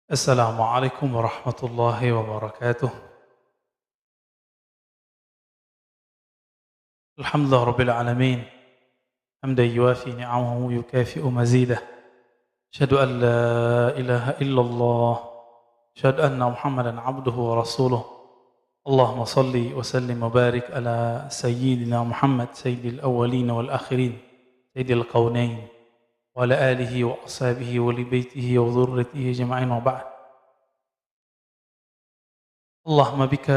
السلام عليكم ورحمة الله وبركاته. الحمد لله رب العالمين حمدا يوافي نعمه ويكافئ مزيده. أشهد أن لا إله إلا الله، أشهد أن محمدا عبده ورسوله. اللهم صل وسلم وبارك على سيدنا محمد سيد الأولين والآخرين سيد الكونين وعلى آله وأصحابه ولبيته وذريته أجمعين وبعد. اللهم بك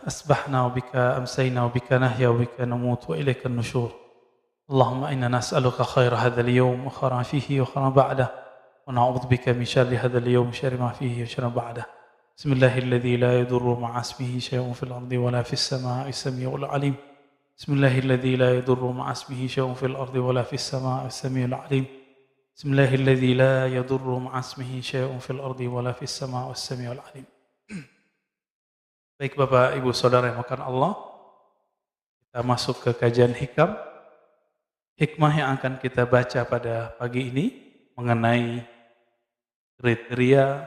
أسبحنا وبك أمسينا وبك نحيا وبك نموت وإليك النشور. اللهم إنا نسألك خير هذا اليوم وخير ما فيه وخير ما بعده، ونعوذ بك من شر هذا اليوم وشر ما فيه وشر ما بعده. بسم الله الذي لا يضر مع اسمه شيء في الأرض ولا في السماء السميع العليم. بسم الله الذي لا يضر مع اسمه شيء في الأرض ولا في السماء السميع العليم. بسم الله الذي لا يضر مع اسمه شيء في الأرض ولا في السماء السميع العليم. Baik Bapak Ibu Saudara yang makan Allah, kita masuk ke kajian hikam. Hikmah yang akan kita baca pada pagi ini mengenai kriteria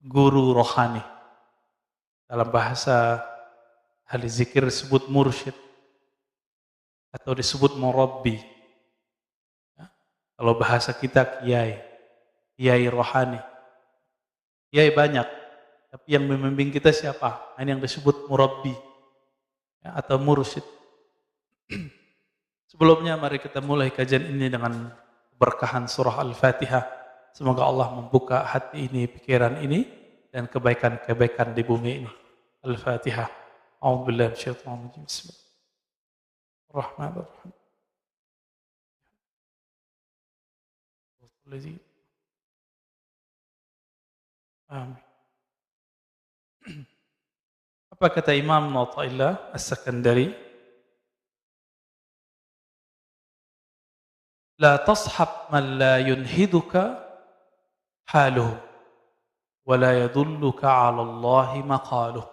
guru rohani. Dalam bahasa ahli zikir disebut mursyid atau disebut murabbi. Ya, kalau bahasa kita kiai rohani. Kiai banyak. Tapi yang membimbing kita siapa? Ini yang disebut murabbi ya, atau mursyid. Sebelumnya mari kita mulai kajian ini dengan keberkahan surah Al-Fatihah. Semoga Allah membuka hati ini, pikiran ini, dan kebaikan-kebaikan di bumi ini. Al-Fatihah. A'udzubillahi minasyaitonir rajim. Bismillahirrahmanirrahim. Amin. Apa kata Imam Athaillah As-Sakandari? La tashab man la yunhiduka haluhu wa la yadulluka 'ala Allahi maqaluhu.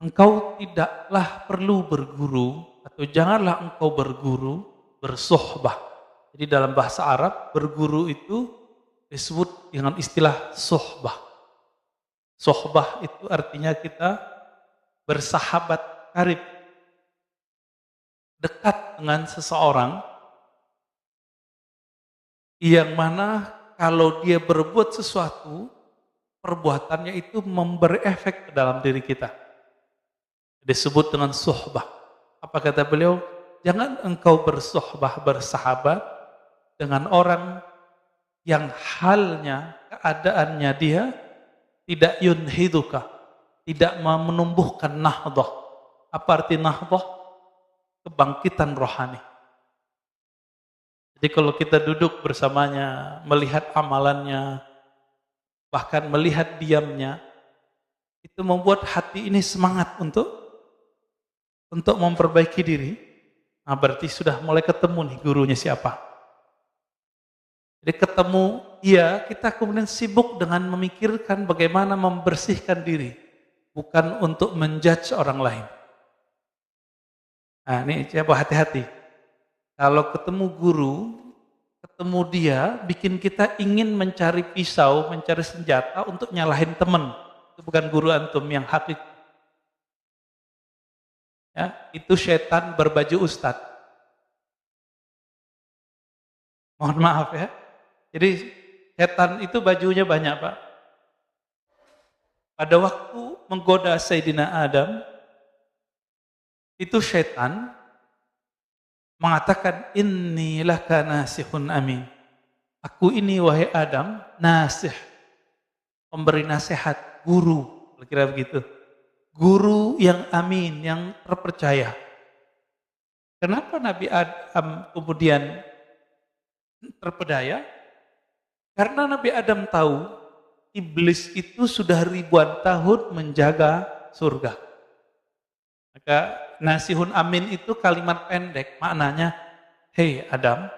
Engkau tidaklah perlu berguru atau janganlah engkau berguru, bersuhbah. Jadi dalam bahasa Arab berguru itu disebut dengan istilah suhbah. Sohbah itu artinya kita bersahabat karib, dekat dengan seseorang yang mana kalau dia berbuat sesuatu, perbuatannya itu memberi efek ke dalam diri kita. Disebut dengan sohbah. Apa kata beliau? Jangan engkau bersohbah, bersahabat dengan orang yang halnya, keadaannya dia tidak yunhiduka, tidak menumbuhkan nahdah. Apa arti nahdah? Kebangkitan rohani. Jadi kalau kita duduk bersamanya, melihat amalannya, bahkan melihat diamnya, itu membuat hati ini semangat untuk memperbaiki diri. Nah berarti sudah mulai ketemu nih gurunya siapa. Jadi ketemu dia, kita kemudian sibuk dengan memikirkan bagaimana membersihkan diri. Bukan untuk menjudge orang lain. Nah ini coba hati-hati. Kalau ketemu guru, ketemu dia, bikin kita ingin mencari pisau, mencari senjata untuk nyalahin teman. Itu bukan guru antum yang hakiki. Ya, itu setan berbaju ustadz. Mohon maaf ya. Jadi setan itu bajunya banyak Pak. Pada waktu menggoda Sayyidina Adam, itu setan mengatakan inni laka nasihun amin. Aku ini wahai Adam, nasih, pemberi nasihat, guru, kira-kira begitu. Guru yang amin, yang terpercaya. Kenapa Nabi Adam kemudian terpedaya? Karena Nabi Adam tahu iblis itu sudah ribuan tahun menjaga surga. Maka nasihun amin itu kalimat pendek, maknanya, hei Adam,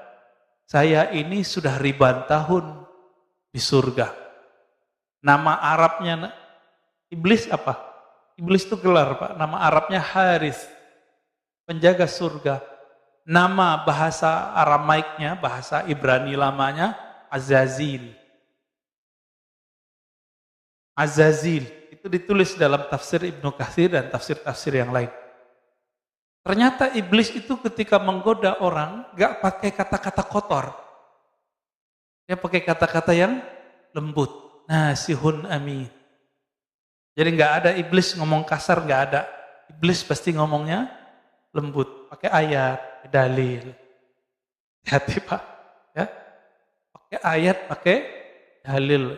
saya ini sudah ribuan tahun di surga. Nama Arabnya iblis apa? Iblis itu gelar Pak, nama Arabnya Haris, penjaga surga. Nama bahasa Aramaiknya, bahasa Ibrani lamanya Azazil. Azazil. Itu ditulis dalam tafsir Ibnu Katsir dan tafsir-tafsir yang lain. Ternyata iblis itu ketika menggoda orang gak pakai kata-kata kotor. Dia pakai kata-kata yang lembut. Nasihun amin. Jadi gak ada iblis ngomong kasar, gak ada. Iblis pasti ngomongnya lembut. Pakai ayat, dalil. Hati Pak. Ya. Pakai ayat, pakai dalil.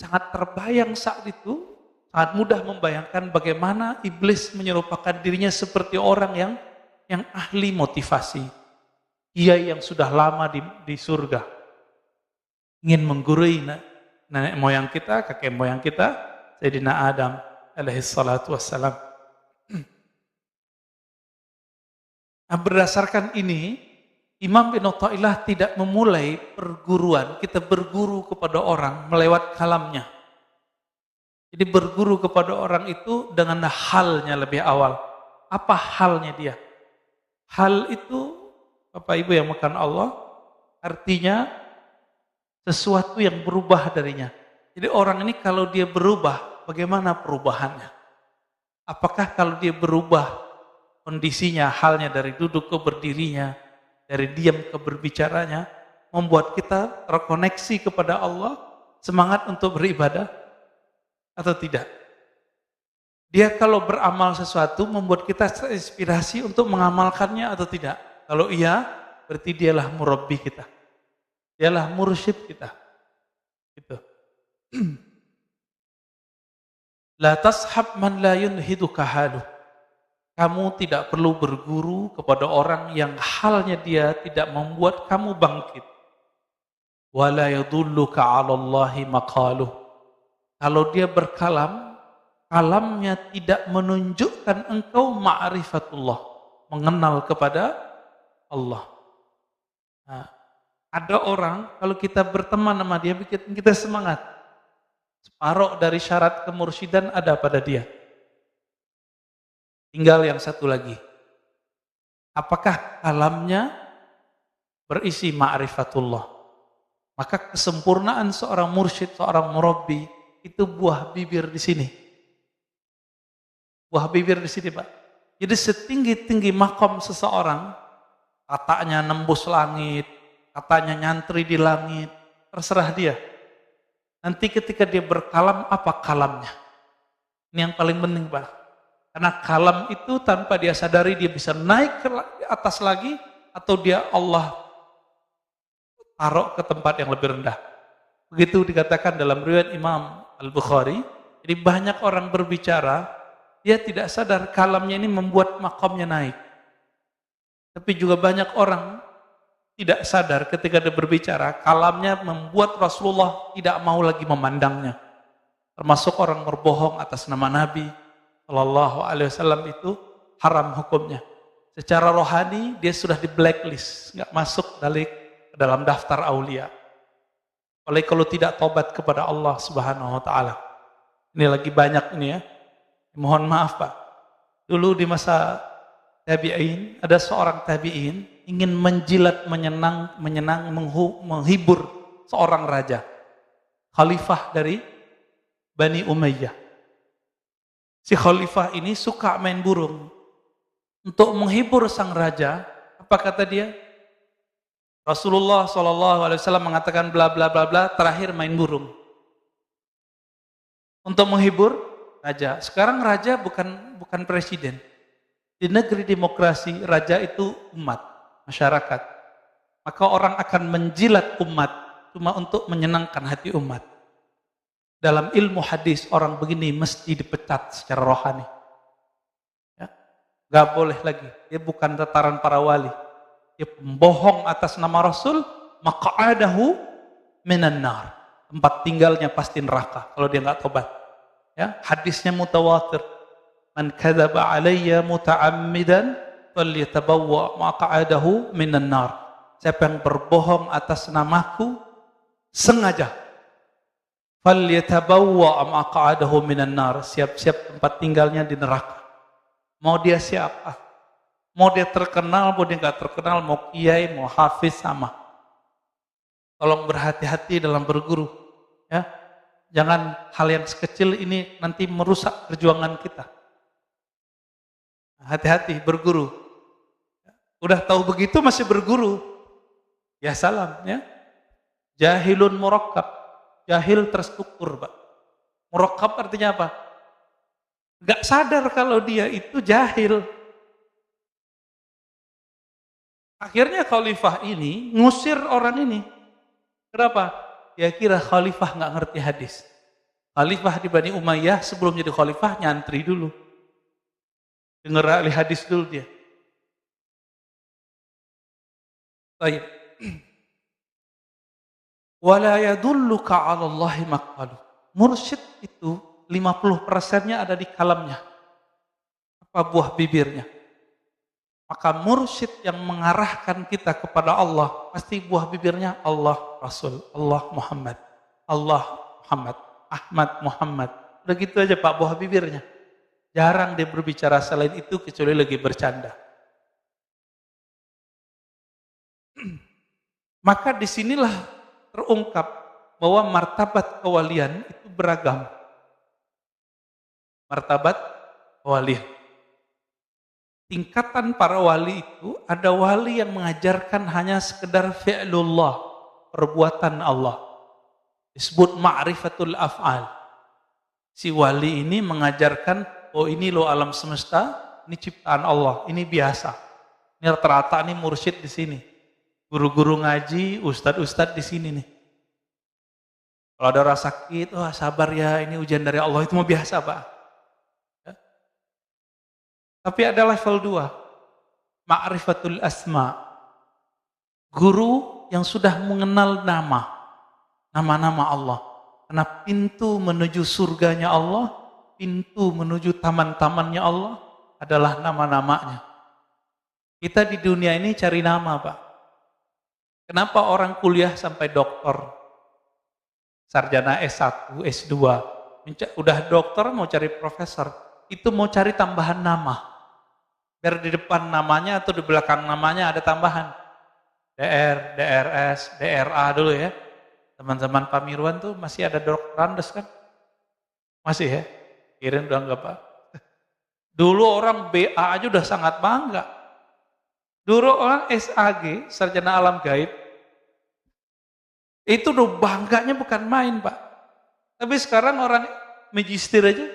Sangat terbayang saat itu. Sangat mudah membayangkan bagaimana iblis menyerupakan dirinya seperti orang yang ahli motivasi. Kiai yang sudah lama di surga. Ingin menggurui nenek moyang kita, kakek moyang kita, Sayyidina Adam alaihissalatu wassalam. Nah, berdasarkan ini, Imam bin Athaillah tidak memulai perguruan, kita berguru kepada orang melewat kalamnya. Jadi berguru kepada orang itu dengan halnya lebih awal. Apa halnya dia? Hal itu, Bapak Ibu yang makan Allah, artinya sesuatu yang berubah darinya. Jadi orang ini kalau dia berubah, bagaimana perubahannya? Apakah kalau dia berubah kondisinya, halnya dari duduk ke berdirinya, dari diam ke berbicaranya, membuat kita terkoneksi kepada Allah, semangat untuk beribadah? Atau tidak? Dia kalau beramal sesuatu membuat kita terinspirasi untuk mengamalkannya atau tidak? Kalau iya, berarti dialah murabbi kita. Dialah mursyid kita. Gitu. La tashab man la yunhiduka haluh. Kamu tidak perlu berguru kepada orang yang halnya dia tidak membuat kamu bangkit. Wa la yadulluka 'ala Allahi maqaluh. Kalau dia berkalam, kalamnya tidak menunjukkan engkau ma'rifatullah, mengenal kepada Allah. Nah, ada orang, kalau kita berteman sama dia, bikin kita semangat. Separuh dari syarat kemursyidaan ada pada dia. Tinggal yang satu lagi. Apakah kalamnya berisi ma'rifatullah? Maka kesempurnaan seorang mursyid, seorang murabbi, itu buah bibir di sini. Buah bibir di sini, Pak. Jadi setinggi-tinggi makom seseorang, katanya nembus langit, katanya nyantri di langit, terserah dia. Nanti ketika dia berkalam, apa kalamnya? Ini yang paling penting, Pak. Karena kalam itu tanpa dia sadari, dia bisa naik ke atas lagi, atau dia Allah taruh ke tempat yang lebih rendah. Begitu dikatakan dalam riwayat Imam Al-Bukhari. Jadi banyak orang berbicara, dia tidak sadar kalamnya ini membuat makamnya naik. Tapi juga banyak orang tidak sadar ketika dia berbicara, kalamnya membuat Rasulullah tidak mau lagi memandangnya. Termasuk orang berbohong atas nama Nabi Shallallahu Alaihi Wasallam itu haram hukumnya. Secara rohani dia sudah di blacklist, nggak masuk dalam daftar aulia. Oleh kalau tidak tobat kepada Allah Subhanahu Wa Taala. Ini lagi banyak ini ya. Mohon maaf Pak. Dulu di masa tabi'in, ada seorang tabi'in ingin menjilat, menghibur seorang raja. Khalifah dari Bani Umayyah. Si khalifah ini suka main burung. Untuk menghibur sang raja, apa kata dia? Rasulullah SAW mengatakan bla bla bla bla, terakhir main burung. Untuk menghibur raja. Sekarang raja bukan presiden. Di negeri demokrasi, raja itu umat, masyarakat. Maka orang akan menjilat umat cuma untuk menyenangkan hati umat. Dalam ilmu hadis, orang begini mesti dipecat secara rohani. Ya? Gak boleh lagi. Dia bukan tataran para wali. Dia pembohong atas nama Rasul, maq'adahu minan nar. Tempat tinggalnya pasti neraka kalau dia enggak tobat. Ya, hadisnya mutawatir. Man kadzaba alayya muta'ammidan falyatabawwa maq'adahu minan nar. Siapa yang berbohong atas namaku sengaja, falyatabawwa maq'adahu minan nar. Siap-siap tempat tinggalnya di neraka. Mau dia siapa? Mau dia terkenal, mau dia nggak terkenal, mau kiai, mau hafiz, sama. Tolong berhati-hati dalam berguru. Ya, Jangan hal yang sekecil ini nanti merusak perjuangan kita. Hati-hati berguru. Udah tahu begitu masih berguru. Ya salam ya. Jahilun murakkab. Jahil terstruktur, Pak. Murakkab artinya apa? Gak sadar kalau dia itu jahil. Akhirnya khalifah ini ngusir orang ini. Kenapa? Dia kira khalifah gak ngerti hadis. Khalifah di Bani Umayyah sebelum jadi khalifah nyantri dulu. Dengar ahli hadis dulu dia. Baik. Wala yadulluka 'ala Allahi maqalu. Mursyid itu 50%-nya ada di kalamnya. Apa buah bibirnya? Maka mursyid yang mengarahkan kita kepada Allah, pasti buah bibirnya Allah Rasul, Allah Muhammad, Ahmad Muhammad. Udah gitu aja Pak buah bibirnya. Jarang dia berbicara selain itu kecuali lagi bercanda. Maka disinilah terungkap bahwa martabat kewalian itu beragam. Martabat kewalian. Tingkatan para wali itu ada wali yang mengajarkan hanya sekedar fi'lullah, perbuatan Allah. Disebut ma'rifatul af'al. Si wali ini mengajarkan, oh ini loh alam semesta, ini ciptaan Allah, ini biasa. Ini rata-rata ini mursyid di sini. Guru-guru ngaji, ustadz-ustadz di sini nih. Kalau ada orang sakit, oh sabar ya, ini ujian dari Allah, itu mah biasa Pak. Tapi ada level 2, ma'rifatul asma. Guru yang sudah mengenal nama-nama Allah. Karena pintu menuju surganya Allah, pintu menuju taman-tamannya Allah adalah nama-namanya. Kita di dunia ini cari nama Pak. Kenapa orang kuliah sampai doktor, sarjana S1, S2, udah dokter mau cari profesor, itu mau cari tambahan nama. Biar di depan namanya atau di belakang namanya ada tambahan. DR, DRS, DRA dulu ya. Teman-teman Pak Mirwan tuh masih ada doktorandes kan? Masih ya? Kirim udah enggak Pak? Dulu orang BA aja udah sangat bangga. Dulu orang SAG, sarjana alam gaib, itu udah bangganya bukan main Pak. Tapi sekarang orang magister aja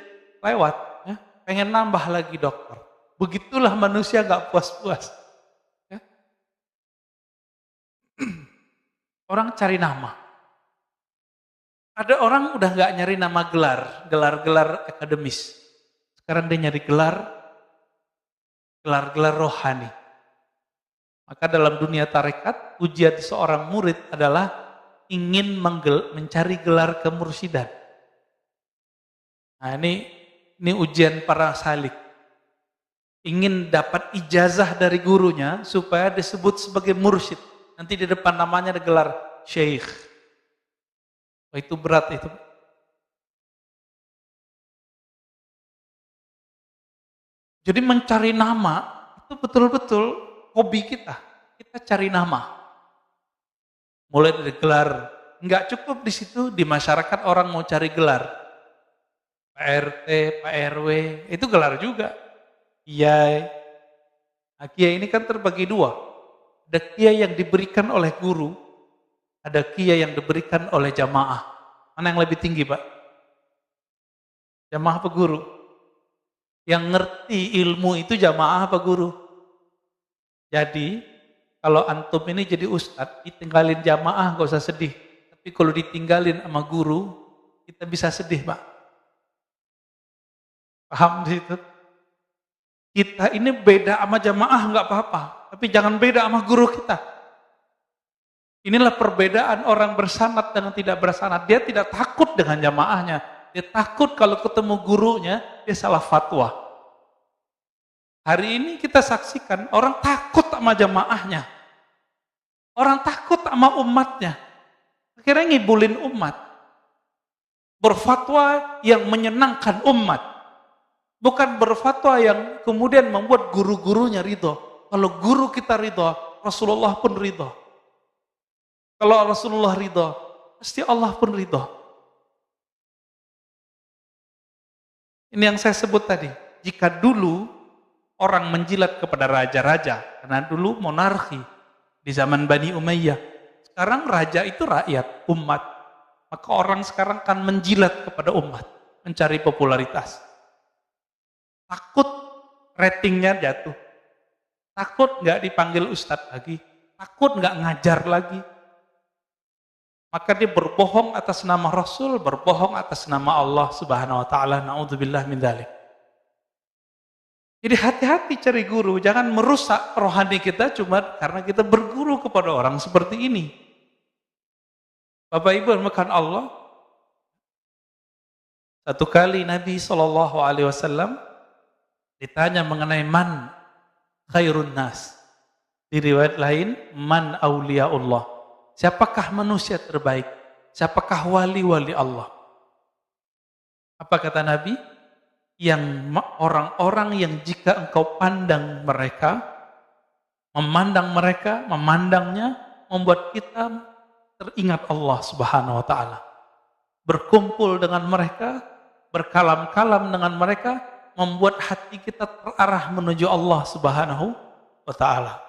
lewat. Ya. Pengen nambah lagi dokter. Begitulah manusia gak puas-puas. Ya. Orang cari nama. Ada orang udah gak nyari nama gelar akademis. Sekarang dia nyari gelar rohani. Maka dalam dunia tarekat, ujian seorang murid adalah ingin mencari gelar kemursidan. Nah ini ujian para salik. Ingin dapat ijazah dari gurunya supaya disebut sebagai mursyid. Nanti di depan namanya ada gelar syekh. Oh, itu berat itu. Jadi mencari nama itu betul-betul hobi kita. Kita cari nama. Mulai dari gelar. Enggak cukup di situ, di masyarakat orang mau cari gelar. Pak RT, Pak RW, itu gelar juga. Kiai. Nah, kiai ini kan terbagi 2. Ada kiai yang diberikan oleh guru, ada kiai yang diberikan oleh jamaah. Mana yang lebih tinggi Pak? Jamaah apa guru? Yang ngerti ilmu itu jamaah apa guru? Jadi, kalau antum ini jadi ustadz, ditinggalin jamaah gak usah sedih. Tapi kalau ditinggalin sama guru, kita bisa sedih Pak. Paham di situ? Kita ini beda sama jamaah nggak apa-apa, tapi jangan beda sama guru kita. Inilah perbedaan orang bersanad dengan tidak bersanad. Dia tidak takut dengan jamaahnya, dia takut kalau ketemu gurunya dia salah fatwa. Hari ini kita saksikan orang takut sama jamaahnya, orang takut sama umatnya, akhirnya ngibulin umat, berfatwa yang menyenangkan umat. Bukan berfatwa yang kemudian membuat guru-gurunya ridho. Kalau guru kita ridho, Rasulullah pun ridho. Kalau Rasulullah ridho, pasti Allah pun ridho. Ini yang saya sebut tadi. Jika dulu orang menjilat kepada raja-raja, karena dulu monarki di zaman Bani Umayyah. Sekarang raja itu rakyat, umat. Maka orang sekarang kan menjilat kepada umat, mencari popularitas. Takut ratingnya jatuh. Takut nggak dipanggil ustadz lagi. Takut nggak ngajar lagi. Maka dia berbohong atas nama Rasul, berbohong atas nama Allah Subhanahu wa taala. Naudzubillah min dzalik. Jadi hati-hati cari guru, jangan merusak rohani kita cuma karena kita berguru kepada orang seperti ini. Bapak Ibu makan Allah. Satu kali Nabi SAW ditanya mengenai man khairun nas. Di riwayat lain, man auliyaullah. Siapakah manusia terbaik? Siapakah wali-wali Allah? Apa kata Nabi? Yang orang-orang yang jika engkau pandang mereka, memandangnya, membuat kita teringat Allah Subhanahu wa taala. Berkumpul dengan mereka, berkalam-kalam dengan mereka, membuat hati kita terarah menuju Allah Subhanahu wa taala.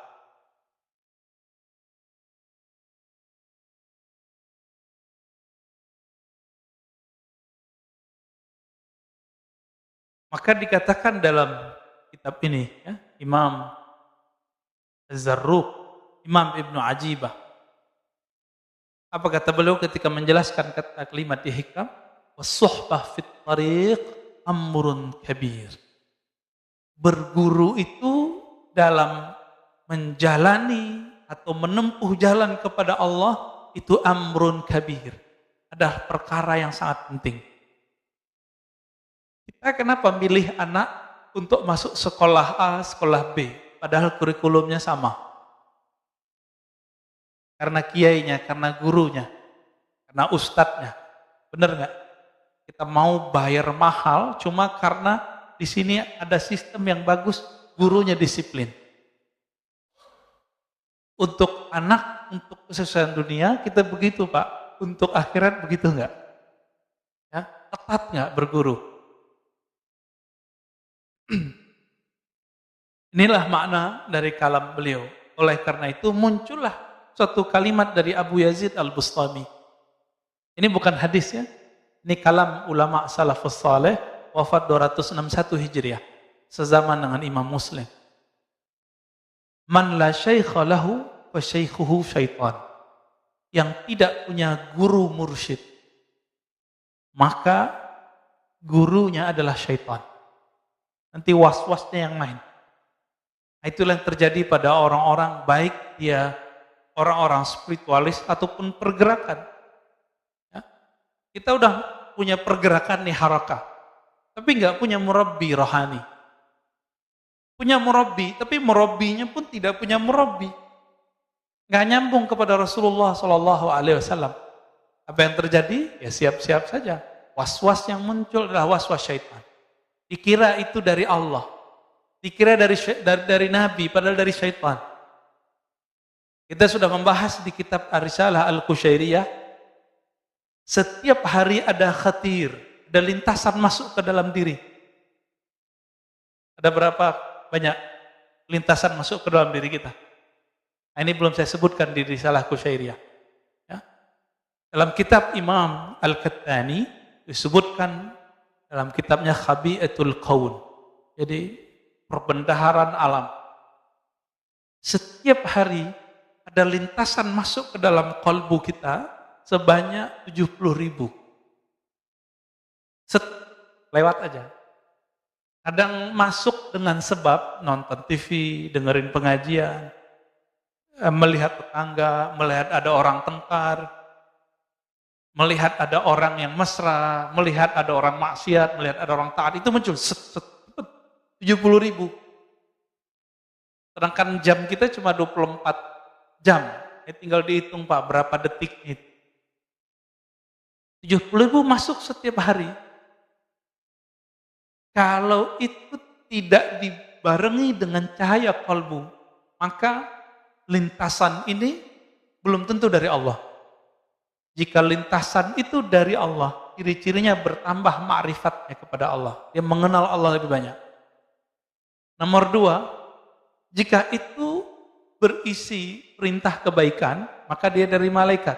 Maka dikatakan dalam kitab ini, ya, Imam Az-Zarruq, Imam Ibnu Ajibah. Apa kata beliau ketika menjelaskan kalimat di hikam? Was-suhbah fit tariq amrun kabir. Berguru itu dalam menjalani atau menempuh jalan kepada Allah itu amrun kabir. Ada perkara yang sangat penting. Kita kenapa milih anak untuk masuk sekolah A, sekolah B, padahal kurikulumnya sama? Karena kiainya, karena gurunya, karena ustadznya. Benar nggak? Kita mau bayar mahal cuma karena di sini ada sistem yang bagus, gurunya disiplin. Untuk anak, untuk kesusahan dunia kita begitu Pak. Untuk akhirat begitu nggak? Ya, tepat nggak berguru? Inilah makna dari kalam beliau. Oleh karena itu muncullah suatu kalimat dari Abu Yazid Al-Bustami. Ini bukan hadis ya. Ini kalam ulama salafus saleh wafat 261 Hijriah. Sezaman dengan Imam Muslim. Man la syaikha lahu wa syaikhuhu syaitan. Yang tidak punya guru mursyid, maka gurunya adalah syaitan. Nanti was-wasnya yang main. Itulah yang terjadi pada orang-orang baik dia orang-orang spiritualis ataupun pergerakan. Ya. Kita udah punya pergerakan nih harakah, tapi nggak punya murabbi rohani. Punya murabbi, tapi murabbinya pun tidak punya murabbi. Nggak nyambung kepada Rasulullah SAW. Apa yang terjadi? Ya siap-siap saja. Was-was yang muncul adalah was-was syaitan. Dikira itu dari Allah. Dikira dari Nabi, padahal dari syaitan. Kita sudah membahas di kitab Ar-Risalah Al-Qushairiyah. Setiap hari ada khatir, ada lintasan masuk ke dalam diri. Ada berapa banyak lintasan masuk ke dalam diri kita? Nah, ini belum saya sebutkan di Risalah Qushairiyah. Ya. Dalam kitab Imam Al-Qattani disebutkan dalam kitabnya Khabi'atul Qaun. Jadi perbendaharaan alam. Setiap hari ada lintasan masuk ke dalam kalbu kita sebanyak 70.000. Lewat aja. Kadang masuk dengan sebab nonton TV, dengerin pengajian, melihat tetangga, melihat ada orang tengkar, melihat ada orang yang mesra, melihat ada orang maksiat, melihat ada orang taat, itu muncul 70.000. Sedangkan jam kita cuma 24 jam. Tinggal dihitung Pak, berapa detik itu. 70.000 masuk setiap hari. Kalau itu tidak dibarengi dengan cahaya kalbu, maka lintasan ini belum tentu dari Allah. Jika lintasan itu dari Allah, ciri-cirinya bertambah ma'rifatnya kepada Allah. Dia mengenal Allah lebih banyak. Nomor 2, jika itu berisi perintah kebaikan, maka dia dari malaikat.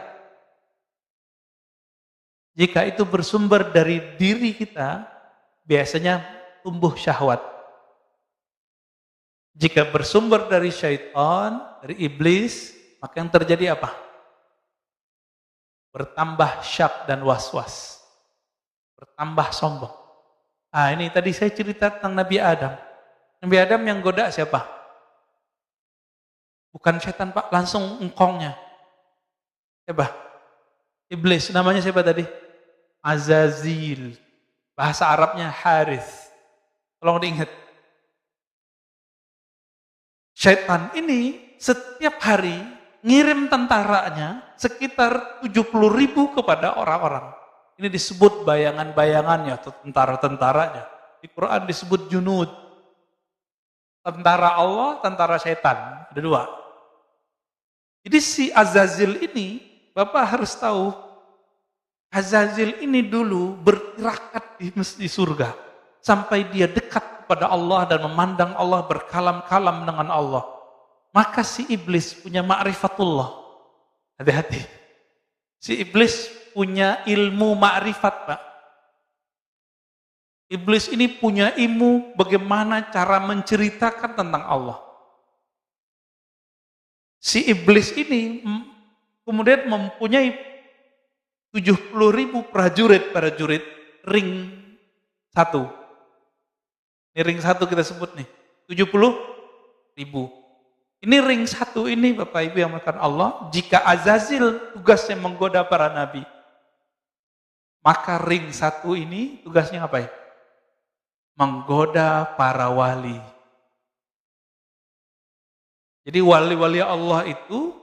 Jika itu bersumber dari diri kita, biasanya tumbuh syahwat. Jika bersumber dari syaitan, dari iblis, maka yang terjadi apa? Bertambah syak dan was-was. Bertambah sombong. Ini tadi saya cerita tentang Nabi Adam. Nabi Adam yang goda siapa? Bukan setan Pak, langsung engkongnya. Siapa? Iblis, namanya siapa tadi? Azazil. Bahasa Arabnya Harith. Tolong diingat. Syaitan ini setiap hari ngirim tentaranya sekitar 70.000 kepada orang-orang. Ini disebut bayangan-bayangannya atau tentara-tentaranya. Di Quran disebut junud. Tentara Allah, tentara syaitan. Ada 2. Jadi si Azazil ini, Bapak harus tahu, Azazil ini dulu bertirakat di surga. Sampai dia dekat kepada Allah dan memandang Allah berkalam-kalam dengan Allah. Maka si iblis punya ma'rifatullah. Hati-hati. Si iblis punya ilmu ma'rifat, Pak. Iblis ini punya ilmu bagaimana cara menceritakan tentang Allah. Si iblis ini kemudian mempunyai 70.000 prajurit ring 1. Ini ring 1 kita sebut nih. 70.000. Ini ring 1 ini Bapak Ibu yang melakukan Allah, jika Azazil tugasnya menggoda para nabi, maka ring 1 ini tugasnya apa ya? Menggoda para wali. Jadi wali-wali Allah itu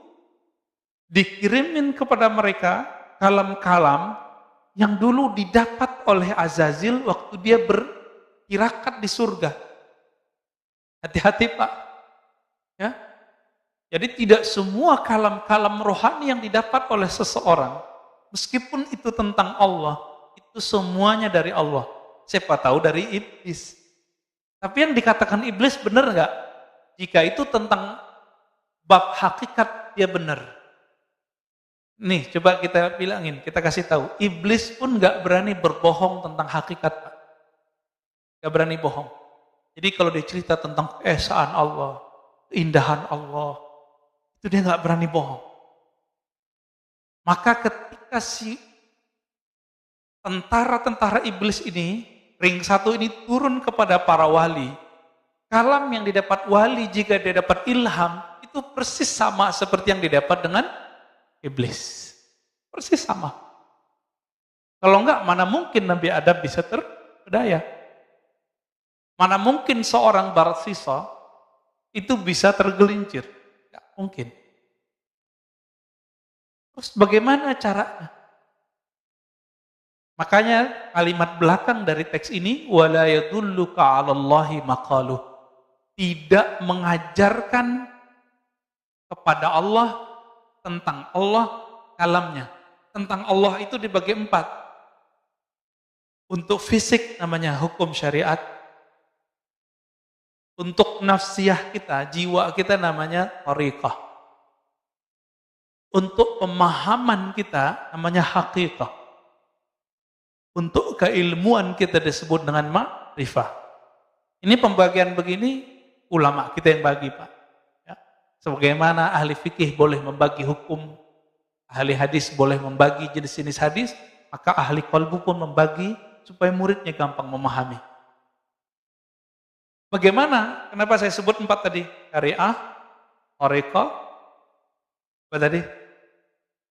dikirimin kepada mereka kalam-kalam yang dulu didapat oleh Azazil waktu dia bertirakat di surga. Hati-hati Pak. Ya. Jadi tidak semua kalam-kalam rohani yang didapat oleh seseorang, meskipun itu tentang Allah, itu semuanya dari Allah. Siapa tahu dari iblis. Tapi yang dikatakan iblis benar nggak? Jika itu tentang bab hakikat, dia benar. Nih, coba kita bilangin, kita kasih tahu. Iblis pun nggak berani berbohong tentang hakikat, Pak. Nggak berani bohong. Jadi kalau dia cerita tentang keesaan Allah, keindahan Allah, itu dia nggak berani bohong. Maka ketika si tentara-tentara iblis ini, ring 1 ini turun kepada para wali, kalam yang didapat wali jika dia dapat ilham, itu persis sama seperti yang didapat dengan iblis. Persis sama. Kalau enggak, mana mungkin Nabi Adam bisa terpedaya? Mana mungkin seorang Barsisa itu bisa tergelincir? Enggak mungkin. Terus bagaimana caranya? Makanya kalimat belakang dari teks ini, wala yadulluka 'alallahi maqaluh. Tidak mengajarkan kepada Allah tentang Allah kalamnya. Tentang Allah itu dibagi 4. Untuk fisik namanya hukum syariat. Untuk nafsiyah kita, jiwa kita namanya thariqah. Untuk pemahaman kita namanya haqiqah. Untuk keilmuan kita disebut dengan ma'rifah. Ini pembagian begini, ulama kita yang bagi, Pak. Ya. Sebagaimana ahli fikih boleh membagi hukum, ahli hadis boleh membagi jenis-jenis hadis, maka ahli qalbu pun membagi supaya muridnya gampang memahami. Bagaimana? Kenapa saya sebut 4 tadi? Syariah, thariqah, apa tadi?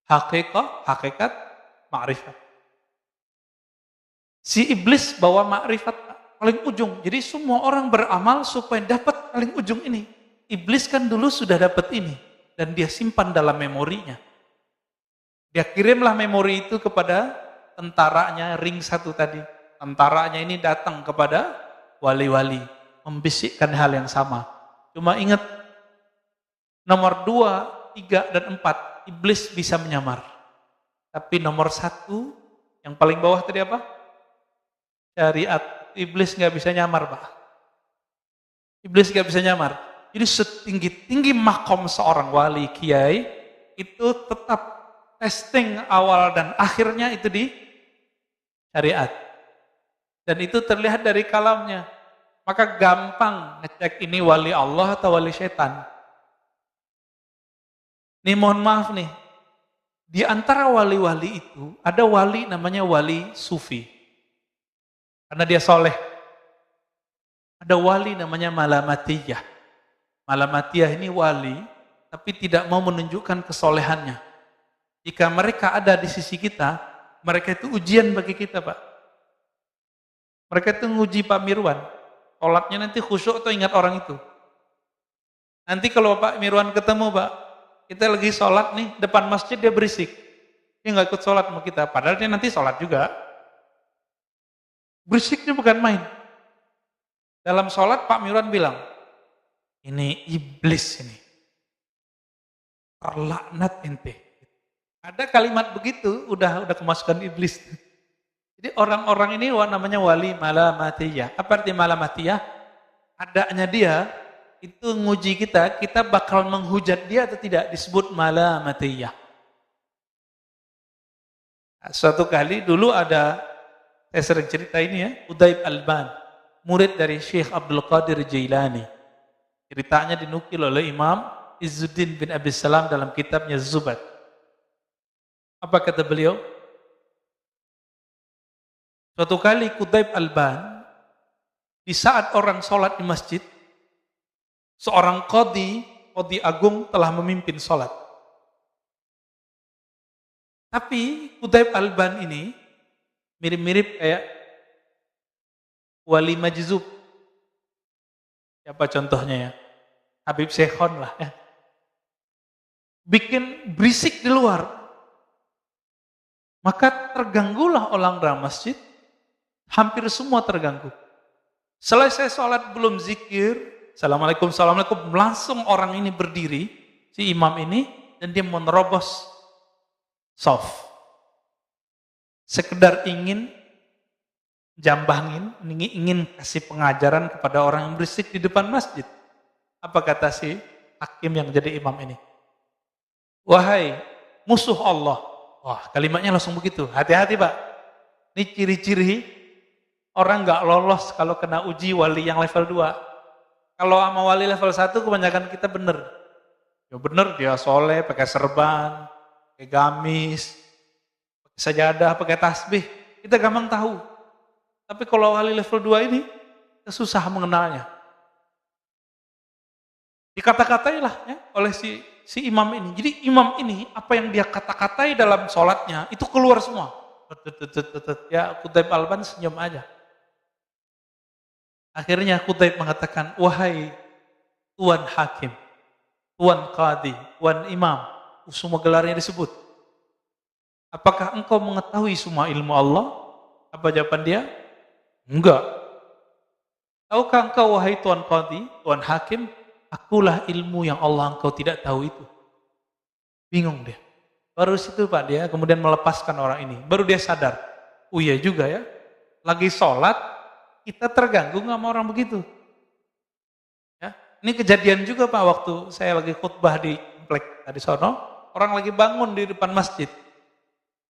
Haqiqah, hakikat, ma'rifat. Si iblis bawa ma'rifat paling ujung. Jadi semua orang beramal supaya dapat paling ujung ini. Iblis kan dulu sudah dapat ini. Dan dia simpan dalam memorinya. Dia kirimlah memori itu kepada tentaranya ring 1 tadi. Tentaranya ini datang kepada wali-wali. Membisikkan hal yang sama. Cuma ingat, nomor 2, 3, dan 4, iblis bisa menyamar. Tapi nomor 1, Yang paling bawah tadi apa? Syariat. Iblis nggak bisa nyamar, Pak. Iblis nggak bisa nyamar. Jadi setinggi-tinggi makom seorang wali kiai itu tetap testing awal dan akhirnya itu di syariat. Dan itu terlihat dari kalamnya. Maka gampang ngecek ini wali Allah atau wali setan. Nih mohon maaf nih, di antara wali-wali itu ada wali namanya wali sufi. Karena dia soleh. Ada wali namanya malamatiyah. Malamatiyah ini wali, tapi tidak mau menunjukkan kesolehannya. Jika mereka ada di sisi kita, mereka itu ujian bagi kita, Pak. Mereka itu nguji Pak Mirwan. Sholatnya nanti khusyuk atau ingat orang itu. Nanti kalau Pak Mirwan ketemu, Pak, kita lagi sholat nih, depan masjid dia berisik. Dia nggak ikut sholat sama kita, padahal dia nanti sholat juga. Berisiknya bukan main. Dalam sholat Pak Mirwan bilang, ini iblis ini. Terlaknat ente. Ada kalimat begitu, udah kemasukan iblis. Jadi orang-orang ini namanya wali malamatiyah. Apa arti malamatiyah? Adanya dia, itu nguji kita bakal menghujat dia atau tidak, disebut malamatiyah. Suatu kali dulu ada, saya sering cerita ini ya, Udaib Alban, murid dari Syekh Abdul Qadir Jailani. Ceritanya dinukil oleh Imam Izzuddin bin Abi Salam dalam kitabnya Zubat. Apa kata beliau? Suatu kali Udaib Alban, di saat orang sholat di masjid, seorang qadhi agung telah memimpin sholat. Tapi Udaib Alban ini mirip-mirip kayak wali majzub. Siapa contohnya ya? Habib Syekhon lah ya. Bikin berisik di luar. Maka terganggulah orang dalam masjid. Hampir semua terganggu. Selesai sholat belum zikir. Assalamualaikum, assalamualaikum. Langsung orang ini berdiri. Si imam ini. Dan dia menerobos soft. Sekedar ingin jambangin, ingin kasih pengajaran kepada orang yang berisik di depan masjid. Apa kata si hakim yang jadi imam ini? Wahai musuh Allah. Wah, kalimatnya langsung begitu. Hati-hati, Pak. Ini ciri-ciri orang nggak lolos kalau kena uji wali yang level 2. Kalau sama wali level 1 kebanyakan kita bener. Ya bener, dia soleh, pakai serban, pakai gamis, pakai sajadah, pakai tasbih. Kita gampang tahu. Tapi kalau wali level 2 ini, kita susah mengenalnya. Dikata-katai lah ya, oleh si imam ini. Jadi imam ini, apa yang dia kata-katai dalam sholatnya, itu keluar semua. Ya, Udaib Alban senyum aja. Akhirnya Udaib mengatakan, wahai Tuan Hakim, Tuan Qadhi, Tuan Imam, semua gelarnya disebut. Apakah engkau mengetahui semua ilmu Allah? Apa jawaban dia? Enggak. Tahukah engkau wahai Tuan Qadhi, Tuan Hakim, akulah ilmu yang Allah engkau tidak tahu itu. Bingung dia. Baru situ Pak dia kemudian melepaskan orang ini. Baru dia sadar. Oh iya juga ya. Lagi sholat, kita terganggu sama orang begitu. Ya, ini kejadian juga Pak waktu saya lagi khutbah di komplek tadi sono. Orang lagi bangun di depan masjid.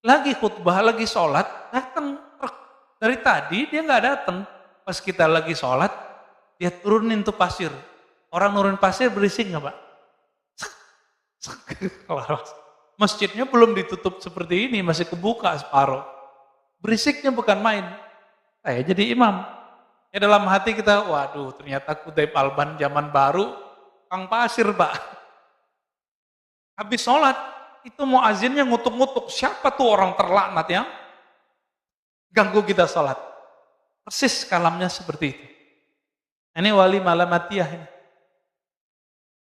Lagi khutbah, lagi sholat, datang truk. Dari tadi dia nggak datang. Pas kita lagi sholat, dia turunin tuh pasir. Orang nurunin pasir berisik nggak Pak? Masjidnya belum ditutup seperti ini, masih kebuka separuh. Berisiknya bukan main. Saya jadi imam. Ya dalam hati kita, waduh ternyata Udaib Alban zaman baru, kang pasir Pak. Habis sholat, itu muazinnya ngutuk-ngutuk. Siapa tuh orang terlaknat yang ganggu kita sholat? Persis kalamnya seperti itu. Ini wali malamatiyah ini.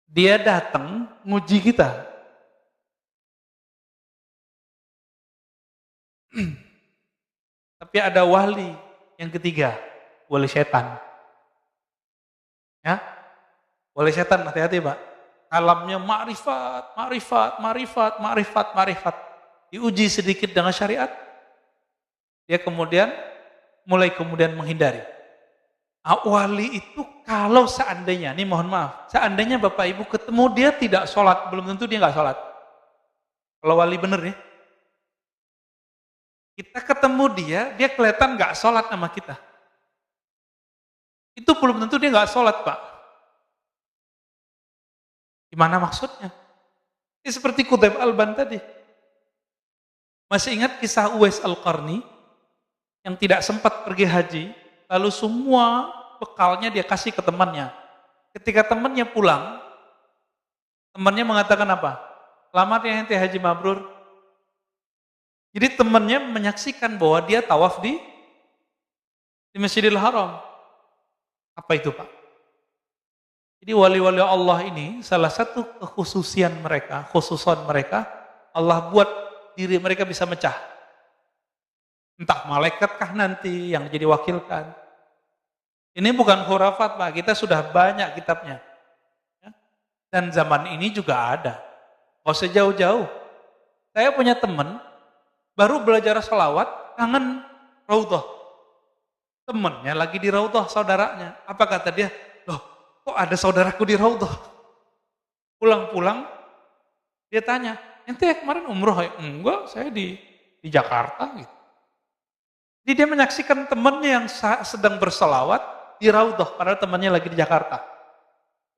Dia datang nguji kita. Tapi ada wali yang ketiga, wali setan. Ya, wali setan hati-hati Pak. Alamnya ma'rifat. Diuji sedikit dengan syariat, Dia mulai kemudian menghindari. Wali itu kalau seandainya, nih mohon maaf, seandainya Bapak Ibu ketemu dia tidak sholat, belum tentu dia nggak sholat. Kalau wali bener ya. Kita ketemu dia kelihatan nggak sholat sama kita. Itu belum tentu dia nggak sholat, Pak. Gimana maksudnya? Ini seperti Qutb Alban tadi. Masih ingat kisah Uwais Al-Qarni yang tidak sempat pergi haji, lalu semua bekalnya dia kasih ke temannya. Ketika temannya pulang, temannya mengatakan apa? Selamat ya ente haji mabrur. Jadi temannya menyaksikan bahwa dia tawaf di Masjidil Haram. Apa itu, Pak? Jadi wali-wali Allah ini salah satu khususan mereka, Allah buat diri mereka bisa mecah. Entah malaikatkah nanti yang jadi wakilkan. Ini bukan khurafat, Pak. Kita sudah banyak kitabnya. Ya. Dan zaman ini juga ada. Nggak usah jauh-jauh. Saya punya teman, baru belajar selawat, kangen Raudhah. Temennya lagi di Raudhah, saudaranya. Apa kata dia? Loh, kok ada saudaraku di Raudhah? Pulang-pulang, dia tanya, ente kemarin umroh ya? Enggak, saya di Jakarta. Gitu. Jadi dia menyaksikan temannya yang sedang berselawat di Raudhah, padahal temannya lagi di Jakarta.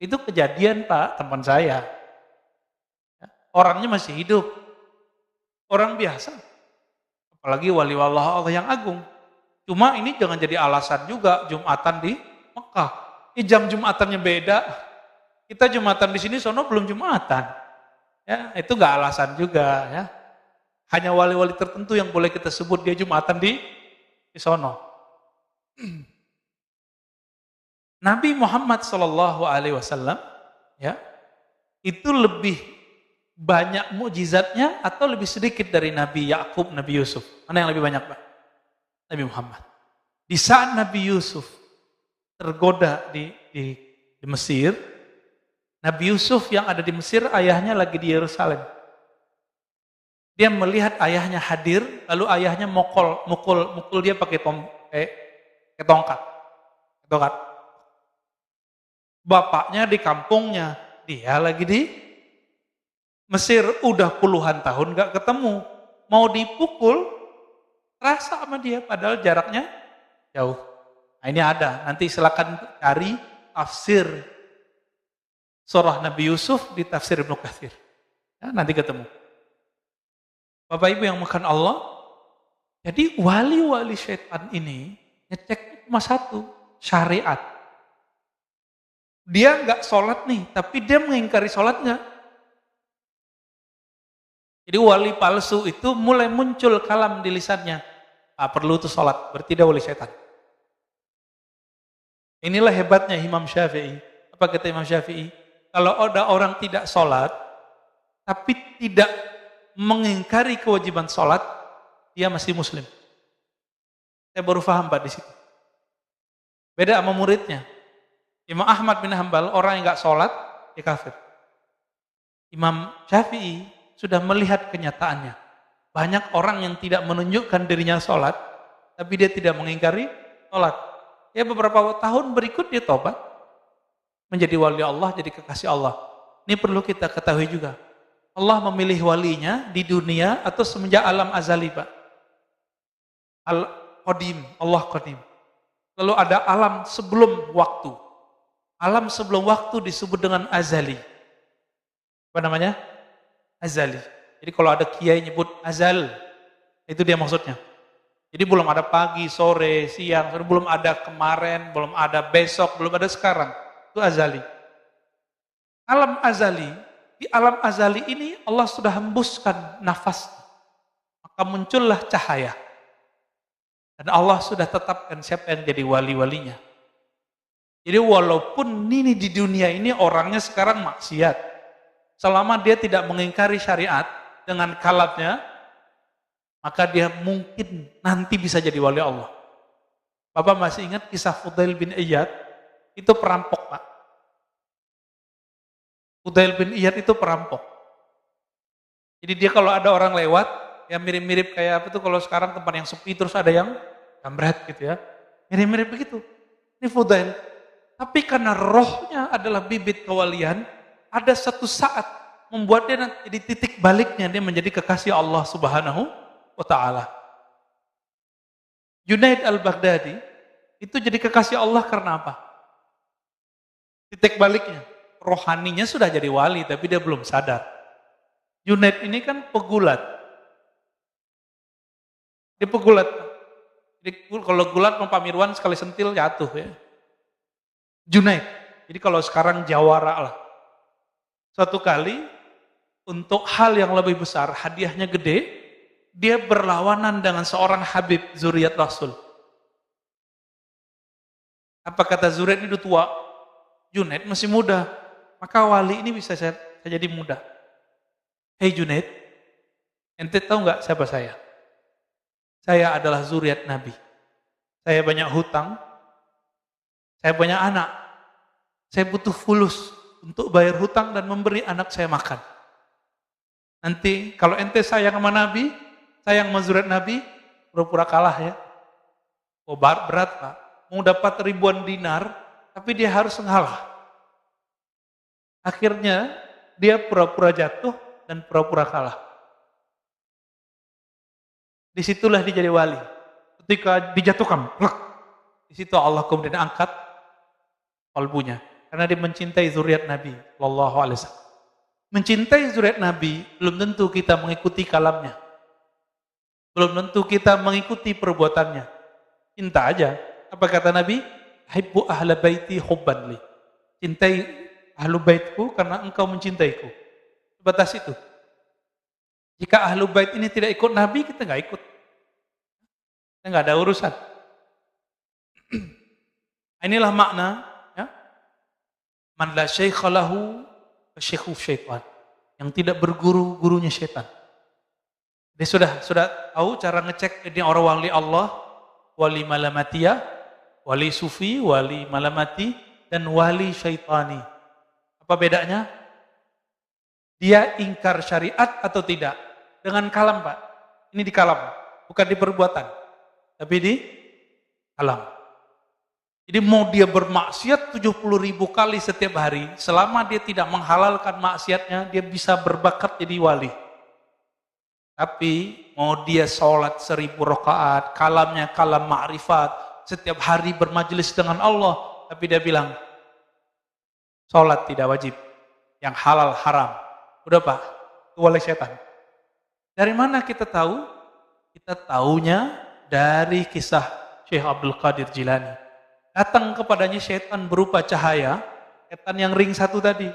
Itu kejadian, Pak, teman saya. Orangnya masih hidup. Orang biasa. Apalagi wali Allah yang agung. Cuma ini jangan jadi alasan juga Jumatan di Mekah. Ini jam Jumatannya beda. Kita Jumatan di sini, sono belum Jumatan. Ya, itu nggak alasan juga. Ya. Hanya wali-wali tertentu yang boleh kita sebut dia Jumatan di sono. Nabi Muhammad SAW ya, itu lebih banyak mukjizatnya atau lebih sedikit dari Nabi Yakub, Nabi Yusuf? Mana yang lebih banyak, Pak? Nabi Muhammad. Di saat Nabi Yusuf tergoda di Mesir, Nabi Yusuf yang ada di Mesir, ayahnya lagi di Yerusalem. Dia melihat ayahnya hadir, lalu ayahnya mukul dia pakai tongkat. Bapaknya di kampungnya, dia lagi di Mesir, udah puluhan tahun gak ketemu. Mau dipukul, rasa sama dia, padahal jaraknya jauh. Nah, ini ada, nanti silakan cari tafsir surah Nabi Yusuf di tafsir Ibnu Katsir. Ya, nanti ketemu. Bapak Ibu yang makan Allah, jadi wali-wali syaitan ini ngecek cuma satu, syariat. Dia nggak sholat nih, tapi dia mengingkari sholatnya. Jadi wali palsu itu mulai muncul kalam di lisannya. Perlu tuh sholat, berarti dia wali syaitan. Inilah hebatnya Imam Syafi'i. Apa kata Imam Syafi'i? Kalau ada orang tidak sholat, tapi tidak mengingkari kewajiban sholat, dia masih muslim. Saya baru paham, Pak, di situ. Beda sama muridnya. Imam Ahmad bin Hanbal, orang yang nggak sholat, dia kafir. Imam Syafi'i sudah melihat kenyataannya. Banyak orang yang tidak menunjukkan dirinya sholat, tapi dia tidak mengingkari sholat. Ya beberapa tahun berikut dia tobat, menjadi wali Allah, jadi kekasih Allah. Ini perlu kita ketahui juga. Allah memilih walinya di dunia atau semenjak alam azali, Pak. Al-Qadim, Allah Qadim. Lalu ada alam sebelum waktu. Alam sebelum waktu disebut dengan azali. Apa namanya? Azali. Jadi kalau ada kiai nyebut azal, itu dia maksudnya. Jadi belum ada pagi, sore, siang, belum ada kemarin, belum ada besok, belum ada sekarang. Itu azali. Alam azali, di alam azali ini Allah sudah hembuskan nafas. Maka muncullah cahaya. Dan Allah sudah tetapkan siapa yang jadi wali-walinya. Jadi walaupun ini di dunia ini orangnya sekarang maksiat, selama dia tidak mengingkari syariat dengan kalamnya, maka dia mungkin nanti bisa jadi wali Allah. Bapak masih ingat kisah Fudail bin Iyad? Itu perampok, Pak. Fudail bin Iyad itu perampok. Jadi dia kalau ada orang lewat, Ya mirip-mirip kayak apa tuh kalau sekarang tempat yang sepi terus ada yang jambret gitu ya. Mirip-mirip begitu. Ini Fudail. Tapi karena rohnya adalah bibit kewalian, ada satu saat membuat dia nanti di titik baliknya dia menjadi kekasih Allah Subhanahu wa taala. Junaid al-Baghdadi itu jadi kekasih Allah karena apa? Titik baliknya, rohaninya sudah jadi wali tapi dia belum sadar. Junaid ini kan pegulat. Dia pegulat. Jadi kalau gulat Pak Mirwan sekali sentil jatuh ya. Junaid. Jadi kalau sekarang jawara lah. Suatu kali untuk hal yang lebih besar, hadiahnya gede, dia berlawanan dengan seorang Habib zuriat Rasul. Apa kata zuriat ini udah tua? Junaid masih muda. Maka wali ini bisa jadi muda. Hei Junaid, ente tahu nggak siapa saya? Saya adalah zuriat Nabi. Saya banyak hutang. Saya banyak anak. Saya butuh fulus untuk bayar hutang dan memberi anak saya makan. Nanti kalau ente sayang sama Nabi, sayang sama zuriat Nabi, pura-pura kalah ya. Oh berat Pak. Mau dapat ribuan dinar, tapi dia harus ngalah. Akhirnya dia pura-pura jatuh dan pura-pura kalah. Disitulah dia jadi wali. Ketika dijatuhkan, di situ Allah kemudian angkat kalbunya. Karena dia mencintai zuriat Nabi sallallahu alaihi wasallam. Mencintai zuriat Nabi belum tentu kita mengikuti kalamnya. Belum tentu kita mengikuti perbuatannya. Cinta aja. Apa kata Nabi? Hibbu ahla baiti hubban li. Cintai ahlu baitku karena engkau mencintaiku. Sebatas itu. Jika ahlu bait ini tidak ikut Nabi, kita nggak ikut. Kita nggak ada urusan. Inilah makna ya. Man la syaikha lahu fasyikhu syaitan. Yang tidak berguru, gurunya syaitan. Dia sudah tahu cara ngecek ini orang wali Allah, wali malamatiyah, wali sufi, wali malamati, dan wali syaitani. Apa bedanya? Dia ingkar syariat atau tidak? Dengan kalam Pak. Ini di kalam, bukan di perbuatan. Tapi di kalam. Jadi mau dia bermaksiat 70.000 kali setiap hari, selama dia tidak menghalalkan maksiatnya, dia bisa berbakat jadi wali. Tapi mau dia sholat 1000 rakaat, kalamnya kalam ma'rifat, setiap hari bermajelis dengan Allah, tapi dia bilang, sholat tidak wajib, yang halal haram. Udah Pak, itu wali setan. Dari mana kita tahu? Kita taunya dari kisah Syekh Abdul Qadir Jilani. Datang kepadanya setan berupa cahaya, setan yang ring satu tadi.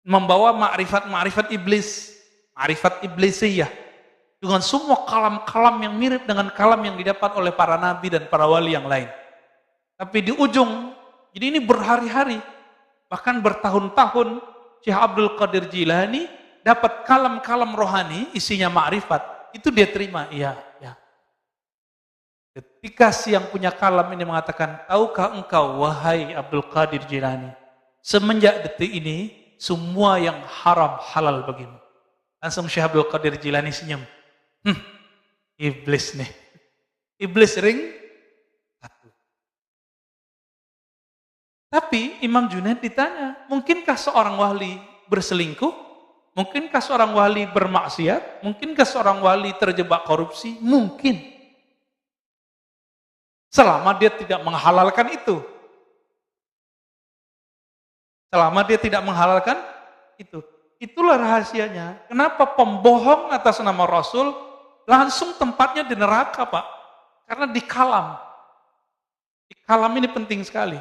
Membawa ma'rifat iblis, ma'rifat iblisiyah. Dengan semua kalam-kalam yang mirip dengan kalam yang didapat oleh para nabi dan para wali yang lain. Tapi di ujung, jadi ini berhari-hari, bahkan bertahun-tahun, Syekh Abdul Qadir Jilani dapat kalam-kalam rohani, isinya ma'rifat, itu dia terima, iya. Ketika si yang punya kalam ini mengatakan, tahukah engkau wahai Abdul Qadir Jilani, semenjak detik ini, semua yang haram halal bagimu. Langsung Syekh Abdul Qadir Jilani senyum. Iblis nih. Iblis ring satu. Tapi Imam Junaid ditanya, mungkinkah seorang wali berselingkuh? Mungkinkah seorang wali bermaksiat? Mungkinkah seorang wali terjebak korupsi? Mungkin. Selama dia tidak menghalalkan itu. Selama dia tidak menghalalkan itu. Itulah rahasianya. Kenapa pembohong atas nama Rasul langsung tempatnya di neraka Pak? Karena di kalam. Di kalam ini penting sekali.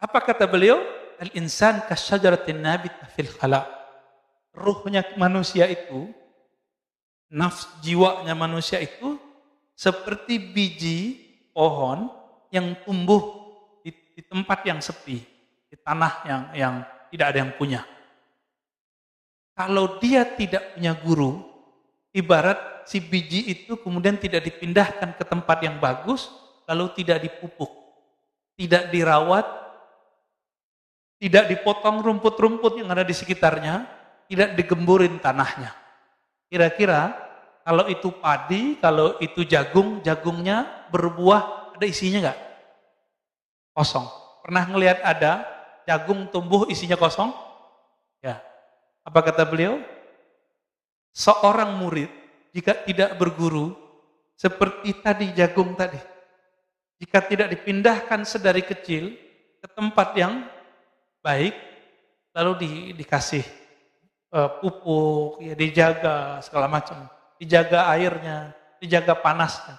Apa kata beliau? Al-insan kasyajaratin nabita fil khala. Ruhnya manusia itu, jiwanya manusia itu seperti biji pohon yang tumbuh di tempat yang sepi, di tanah yang tidak ada yang punya. Kalau dia tidak punya guru, ibarat si biji itu kemudian tidak dipindahkan ke tempat yang bagus, lalu tidak dipupuk, tidak dirawat, tidak dipotong rumput-rumput yang ada di sekitarnya, tidak digemburin tanahnya. Kira-kira kalau itu padi, kalau itu jagung, jagungnya berbuah, ada isinya nggak? Kosong. Pernah ngelihat ada jagung tumbuh isinya kosong? Ya. Apa kata beliau? Seorang murid jika tidak berguru seperti tadi jagung tadi, jika tidak dipindahkan sedari kecil ke tempat yang baik, lalu dikasih pupuk, ya dijaga segala macam, dijaga airnya, dijaga panasnya,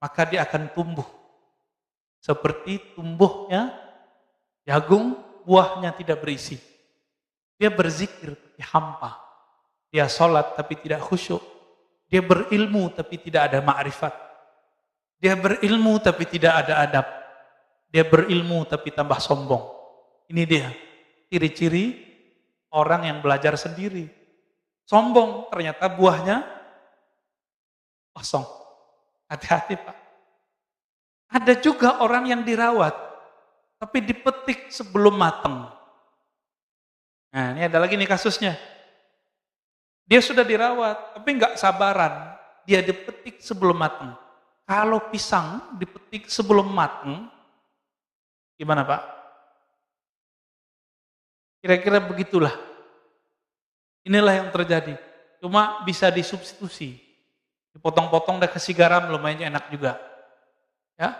maka dia akan tumbuh seperti tumbuhnya jagung, buahnya tidak berisi. Dia berzikir tapi hampa, dia sholat tapi tidak khusyuk, dia berilmu tapi tidak ada ma'rifat, dia berilmu tapi tidak ada adab, dia berilmu tapi tambah sombong. Ini dia ciri-ciri orang yang belajar sendiri. Sombong, ternyata buahnya kosong. Hati-hati Pak. Ada juga orang yang dirawat, tapi dipetik sebelum matang. Nah ini ada lagi nih kasusnya. Dia sudah dirawat, tapi nggak sabaran. Dia dipetik sebelum matang. Kalau pisang dipetik sebelum matang, gimana Pak? Kira-kira begitulah. Inilah yang terjadi. Cuma bisa disubstitusi. Dipotong-potong dan kasih garam lumayan enak juga. Ya,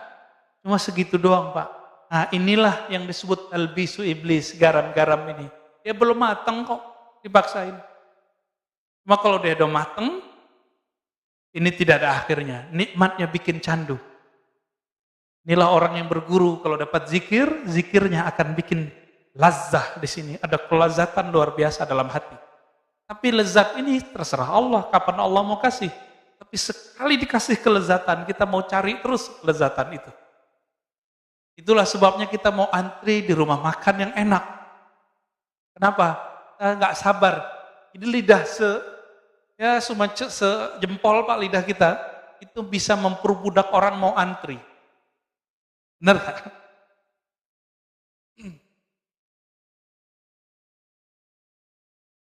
cuma segitu doang Pak. Nah inilah yang disebut talbisu iblis, garam-garam ini. Dia belum matang kok, dipaksain. Cuma kalau dia udah matang, ini tidak ada akhirnya. Nikmatnya bikin candu. Inilah orang yang berguru, kalau dapat zikir, zikirnya akan bikin lazah di sini. Ada kelazatan luar biasa dalam hati. Tapi lezat ini terserah Allah, kapan Allah mau kasih. Tapi sekali dikasih kelezatan, kita mau cari terus kelezatan itu. Itulah sebabnya kita mau antri di rumah makan yang enak. Kenapa? Kita nggak sabar. Ini lidah cuma sejempol Pak lidah kita, itu bisa memperbudak orang mau antri. Benar gak?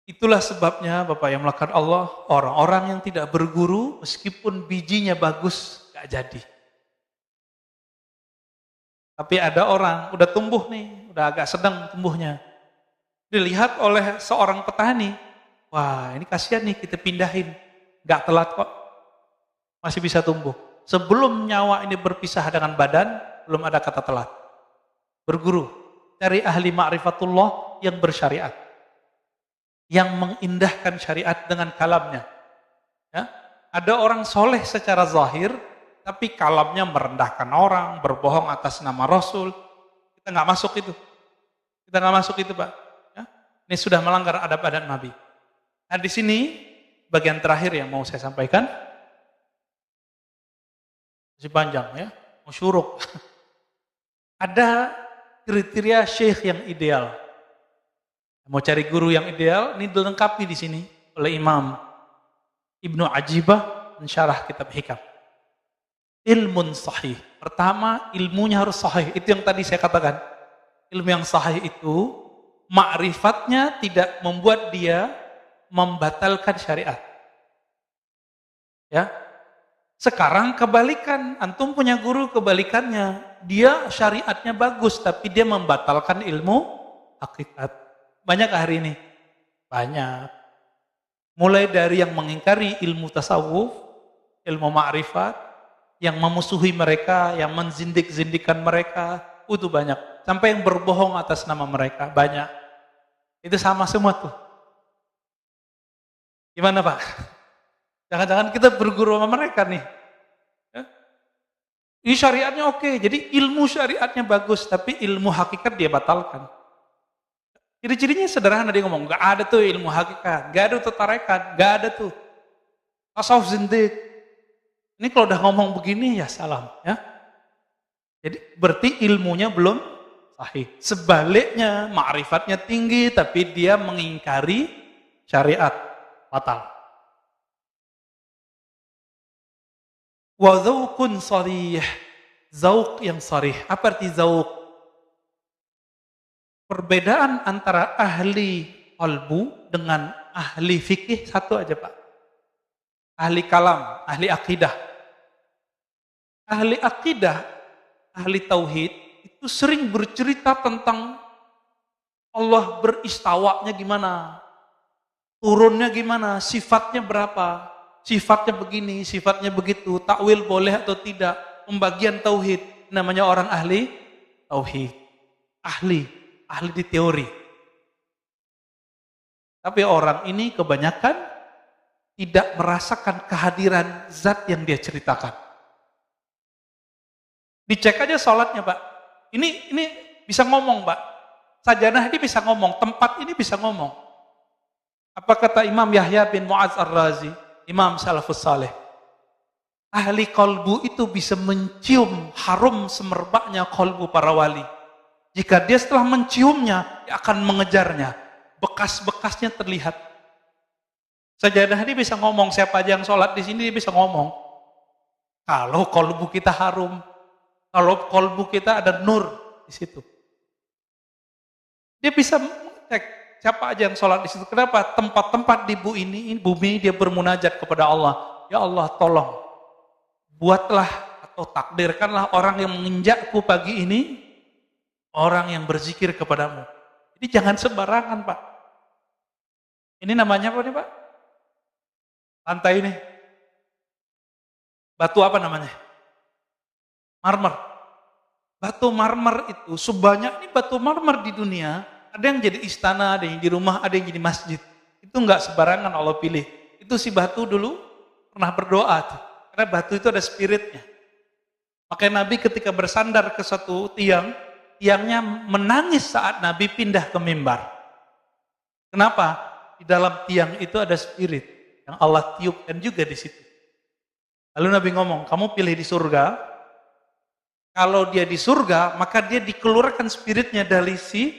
Itulah sebabnya Bapak yang melakukan Allah, orang-orang yang tidak berguru, meskipun bijinya bagus, gak jadi. Tapi ada orang, udah tumbuh nih, udah agak sedang tumbuhnya. Dilihat oleh seorang petani, wah ini kasihan nih kita pindahin, gak telat kok, masih bisa tumbuh. Sebelum nyawa ini berpisah dengan badan, belum ada kata telat. Berguru, cari ahli ma'rifatullah yang bersyariat, yang mengindahkan syariat dengan kalamnya. Ya? Ada orang soleh secara zahir, tapi kalamnya merendahkan orang, berbohong atas nama Rasul. Kita nggak masuk itu. Kita nggak masuk itu Pak. Ya? Ini sudah melanggar adab-adab Nabi. Nah di sini bagian terakhir yang mau saya sampaikan. Masih panjang ya, mau syuruk. Ada kriteria syekh yang ideal. Mau cari guru yang ideal, ini dilengkapi di sini oleh Imam Ibnu Ajibah mensyarah kitab Hikam. Ilmun sahih. Pertama, ilmunya harus sahih. Itu yang tadi saya katakan. Ilmu yang sahih itu, ma'rifatnya tidak membuat dia membatalkan syariat. Ya. Sekarang kebalikan, antum punya guru kebalikannya. Dia syariatnya bagus, tapi dia membatalkan ilmu hakikat. Banyak hari ini? Banyak. Mulai dari yang mengingkari ilmu tasawuf, ilmu ma'rifat, yang memusuhi mereka, yang menzindik-zindikan mereka, itu banyak. Sampai yang berbohong atas nama mereka, banyak. Itu sama semua tuh. Gimana Pak? Jangan-jangan kita berguru sama mereka nih. Ya? Ini syariatnya oke, jadi ilmu syariatnya bagus, tapi ilmu hakikat dia batalkan. Ciri-cirinya sederhana, dia ngomong, gak ada tuh ilmu hakikat, gak ada tuh tarekat, gak ada tuh. Tasawuf zindik. Ini kalau udah ngomong begini ya salam. Ya. Jadi berarti ilmunya belum sahih. Sebaliknya, ma'rifatnya tinggi, tapi dia mengingkari syariat, batal. Wa dzauqun sharih. Zauq yang sharih. Apa arti zauq? Perbedaan antara ahli qalbu dengan ahli fikih satu aja Pak. Ahli kalam, ahli akidah. Ahli akidah, ahli tauhid itu sering bercerita tentang Allah beristawanya gimana, turunnya gimana, sifatnya berapa, sifatnya begini, sifatnya begitu, takwil boleh atau tidak, pembagian tauhid, namanya orang ahli tauhid, ahli di teori. Tapi orang ini kebanyakan tidak merasakan kehadiran zat yang dia ceritakan. Dicek aja sholatnya Pak, ini bisa ngomong Pak, sajanah ini bisa ngomong, tempat ini bisa ngomong. Apa kata Imam Yahya bin Mu'adz Ar-Razi, Imam Salafus Saleh? Ahli kolbu itu bisa mencium harum semerbaknya kolbu para wali. Jika dia setelah menciumnya, dia akan mengejarnya. Bekas-bekasnya terlihat. Sajadah ini bisa ngomong, siapa aja yang sholat di sini dia bisa ngomong. Kalau kolbu kita harum, kalau kolbu kita ada nur di situ. Dia bisa cek siapa aja yang sholat di situ. Kenapa? Tempat-tempat di bumi dia bermunajat kepada Allah. Ya Allah, tolong buatlah atau takdirkanlah orang yang menginjakku pagi ini orang yang berzikir kepadamu. Jadi jangan sembarangan Pak. Ini namanya apa nih Pak? Lantai ini. Batu apa namanya? Marmer. Batu marmer itu sebanyak ini batu marmer di dunia. Ada yang jadi istana, ada yang di rumah, ada yang jadi masjid. Itu enggak sembarangan Allah pilih. Itu si batu dulu pernah berdoa tuh. Karena batu itu ada spiritnya. Makanya Nabi ketika bersandar ke satu tiang, tiangnya menangis saat Nabi pindah ke mimbar. Kenapa? Di dalam tiang itu ada spirit yang Allah tiupkan juga di situ. Lalu Nabi ngomong, kamu pilih di surga. Kalau dia di surga, maka dia dikeluarkan spiritnya dari si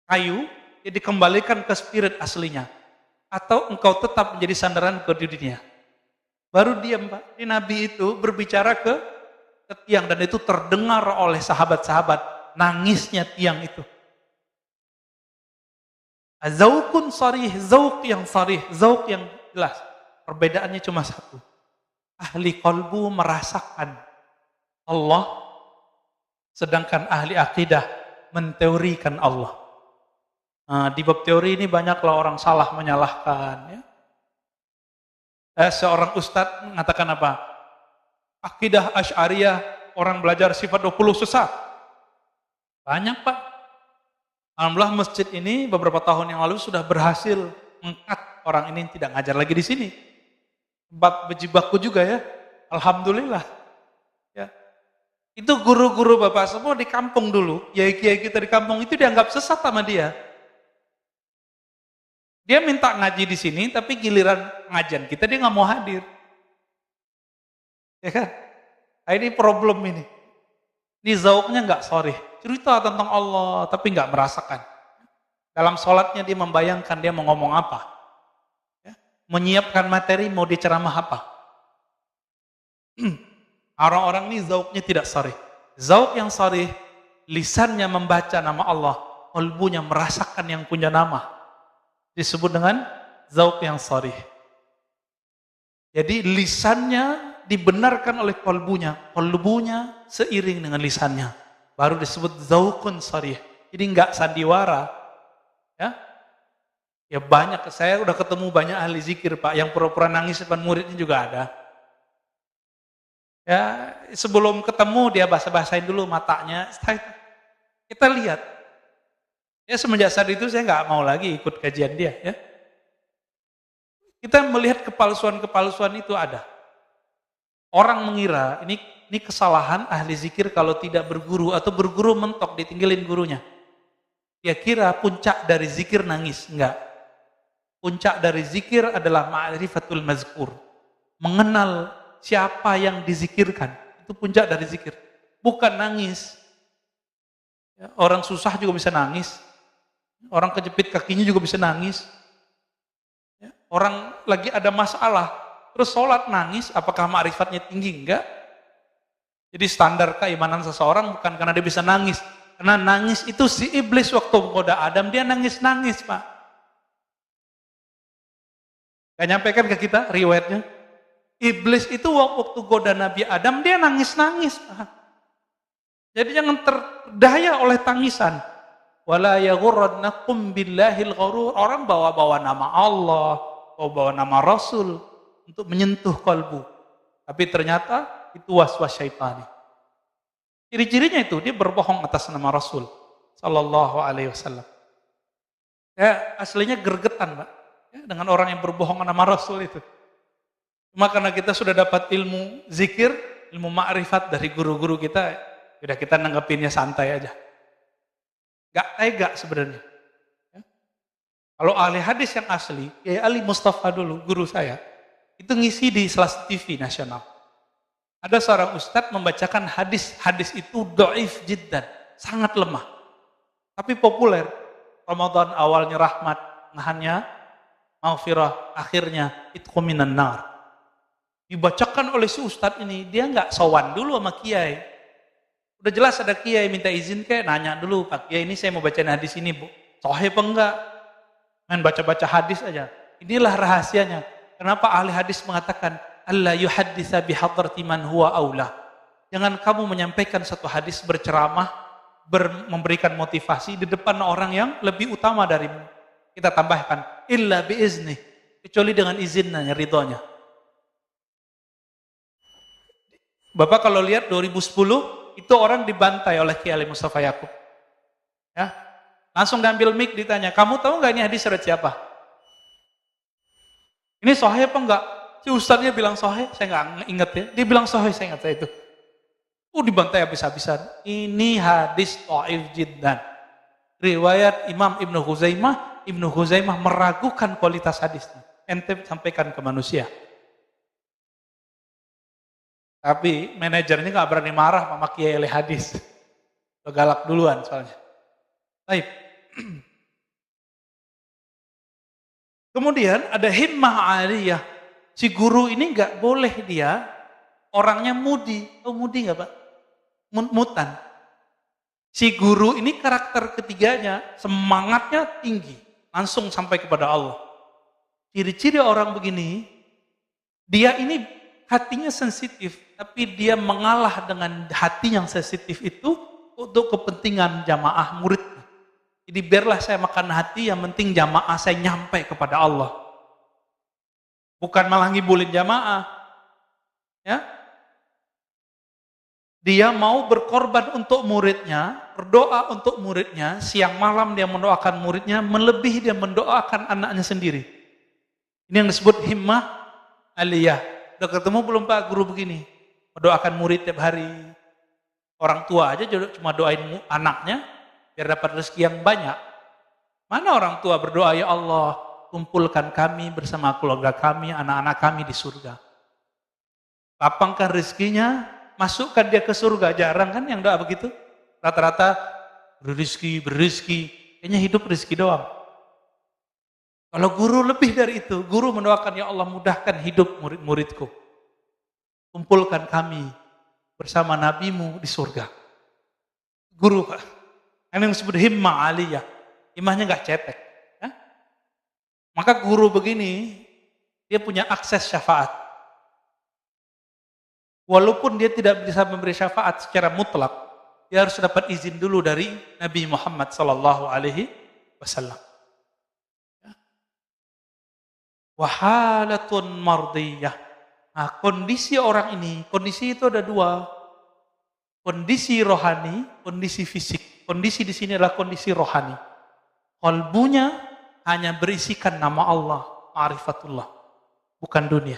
kayu, dia dikembalikan ke spirit aslinya. Atau engkau tetap menjadi sandaran ke dunia. Baru diam Pak. Ini Nabi itu berbicara ke tiang dan itu terdengar oleh sahabat-sahabat. Nangisnya tiang itu. Zaukun sarih, zauk yang sarih, zauk yang jelas. Perbedaannya cuma satu. Ahli qalbu merasakan Allah, sedangkan ahli akidah menteorikan Allah. Nah, di bab teori ini banyaklah orang salah menyalahkan. Ya. Seorang ustadz mengatakan apa? Akidah Asy'ariyah, orang belajar sifat 20 sesat. Banyak Pak. Alhamdulillah masjid ini beberapa tahun yang lalu sudah berhasil mengangkat orang ini tidak ngajar lagi di sini. Tempat berjibaku juga ya. Alhamdulillah. Ya. Itu guru-guru Bapak semua di kampung dulu, kiai-kiai kita di kampung itu dianggap sesat sama dia. Dia minta ngaji di sini, tapi giliran pengajian kita dia nggak mau hadir. Ya kan? Nah, ini problem ini. Ini zauknya nggak sorry. Cerita tentang Allah, tapi nggak merasakan. Dalam sholatnya dia membayangkan dia mau ngomong apa. Ya? Menyiapkan materi mau diceramah apa. Orang-orang ini zauknya tidak sorry. Zauk yang sorry, lisannya membaca nama Allah, qalbunya merasakan yang punya nama. Disebut dengan zauk yang sarih. Jadi lisannya dibenarkan oleh kolbunya seiring dengan lisannya. Baru disebut zaukun sarih. Jadi enggak sandiwara. Ya banyak, saya udah ketemu banyak ahli zikir Pak, yang pura-pura nangis depan muridnya juga ada. Ya sebelum ketemu dia bahasa-bahasain dulu matanya. Kita lihat. Ya semenjak saat itu saya nggak mau lagi ikut kajian dia. Ya. Kita melihat kepalsuan-kepalsuan itu ada. Orang mengira ini kesalahan ahli zikir kalau tidak berguru atau berguru mentok ditinggalin gurunya. Dia kira puncak dari zikir nangis, enggak. Puncak dari zikir adalah ma'rifatul mazkur. Mengenal siapa yang dizikirkan. Itu puncak dari zikir. Bukan nangis. Ya, orang susah juga bisa nangis. Orang kejepit kakinya juga bisa nangis. Ya, orang lagi ada masalah, terus sholat nangis, apakah ma'rifatnya tinggi? Enggak. Jadi standar keimanan seseorang bukan karena dia bisa nangis, Karena nangis itu si iblis waktu menggoda Adam, dia nangis-nangis, Pak. Gak nyampe kan ke kita riwayatnya? Iblis itu waktu goda Nabi Adam, dia nangis-nangis, Pak. Jadi jangan terdaya oleh tangisan. Wala yaghurrannakum billahil gharur. Orang bawa-bawa nama Allah, bawa nama Rasul untuk menyentuh kalbu. Tapi ternyata itu waswas syaitani. Ciri-cirinya itu dia berbohong atas nama Rasul sallallahu alaihi wasallam. Ya, aslinya gergetan, Pak. Ya, dengan orang yang berbohong nama Rasul itu. Cuma karena kita sudah dapat ilmu zikir, ilmu ma'rifat dari guru-guru kita, sudah kita nanggepinnya santai aja. Gak tega sebenarnya. Ya. Kalau ahli hadis yang asli, Kiai Ali Mustafa dulu, guru saya, itu ngisi di Selas TV nasional. Ada seorang ustadz membacakan hadis itu dhaif jiddan, sangat lemah. Tapi populer. Ramadan awalnya rahmat, ngahannya maghfirah, akhirnya itqu minan nar. Dibacakan oleh si ustadz ini, dia nggak sowan dulu sama kiai. Udah jelas ada kiai minta izin kayak nanya dulu, Pak Kiai ini saya mau bacain hadis ini, Bu. Sahih apa enggak? Main baca-baca hadis aja. Inilah rahasianya. Kenapa ahli hadis mengatakan Allah yuhadditsa bihadrati man huwa aula. Jangan kamu menyampaikan satu hadis berceramah, memberikan motivasi di depan orang yang lebih utama darimu. Kita tambahkan illa biizni, kecuali dengan izinnya, ridhonya. Bapak kalau lihat 2010 itu orang dibantai oleh Kiai Ali Mustafa Yaqub. Ya. Langsung diambil mic ditanya, "Kamu tahu enggak ini hadis riwayat siapa?" Ini sahih apa enggak? Si ustadznya bilang sahih, saya nggak inget ya. Dia bilang sahih, saya ingat saya itu. Dibantai habis-habisan. Ini hadis dhaif jiddan. Riwayat Imam Ibnu Huzaimah meragukan kualitas hadisnya. Ente sampaikan ke manusia. Tapi manajernya nggak berani marah sama kiai ahli hadis. Galak duluan soalnya. Baik. Kemudian ada himmah aliyah. Si guru ini nggak boleh dia orangnya mudi. Oh mudi nggak Pak? Mutan. Si guru ini karakter ketiganya semangatnya tinggi. Langsung sampai kepada Allah. Ciri-ciri orang begini, dia ini hatinya sensitif. Tapi dia mengalah dengan hati yang sensitif itu untuk kepentingan jamaah muridnya. Jadi biarlah saya makan hati, yang penting jamaah saya nyampe kepada Allah. Bukan malah ngibulin jamaah. Ya. Dia mau berkorban untuk muridnya, berdoa untuk muridnya, siang malam dia mendoakan muridnya, melebihi dia mendoakan anaknya sendiri. Ini yang disebut himmah aliyah. Udah ketemu belum Pak guru begini? Mendoakan murid tiap hari. Orang tua aja cuma doain anaknya, biar dapat rezeki yang banyak. Mana orang tua berdoa, ya Allah, kumpulkan kami bersama keluarga kami, anak-anak kami di surga. Lapangkan rezekinya, masukkan dia ke surga. Jarang kan yang doa begitu? Rata-rata berizki, kayaknya hidup rezeki doang. Kalau guru lebih dari itu, guru mendoakan, ya Allah mudahkan hidup murid-muridku. Kumpulkan kami bersama nabimu di surga. Guru Pak. Ini yang disebut himmah aliyah. Himmahnya gak cetek. Ya? Maka guru begini, dia punya akses syafaat. Walaupun dia tidak bisa memberi syafaat secara mutlak, dia harus dapat izin dulu dari Nabi Muhammad SAW. Wahalatun mardiyah. Nah, kondisi orang ini, kondisi itu ada dua. Kondisi rohani, kondisi fisik. Kondisi di sini adalah kondisi rohani. Kalbunya hanya berisikan nama Allah, ma'rifatullah, bukan dunia.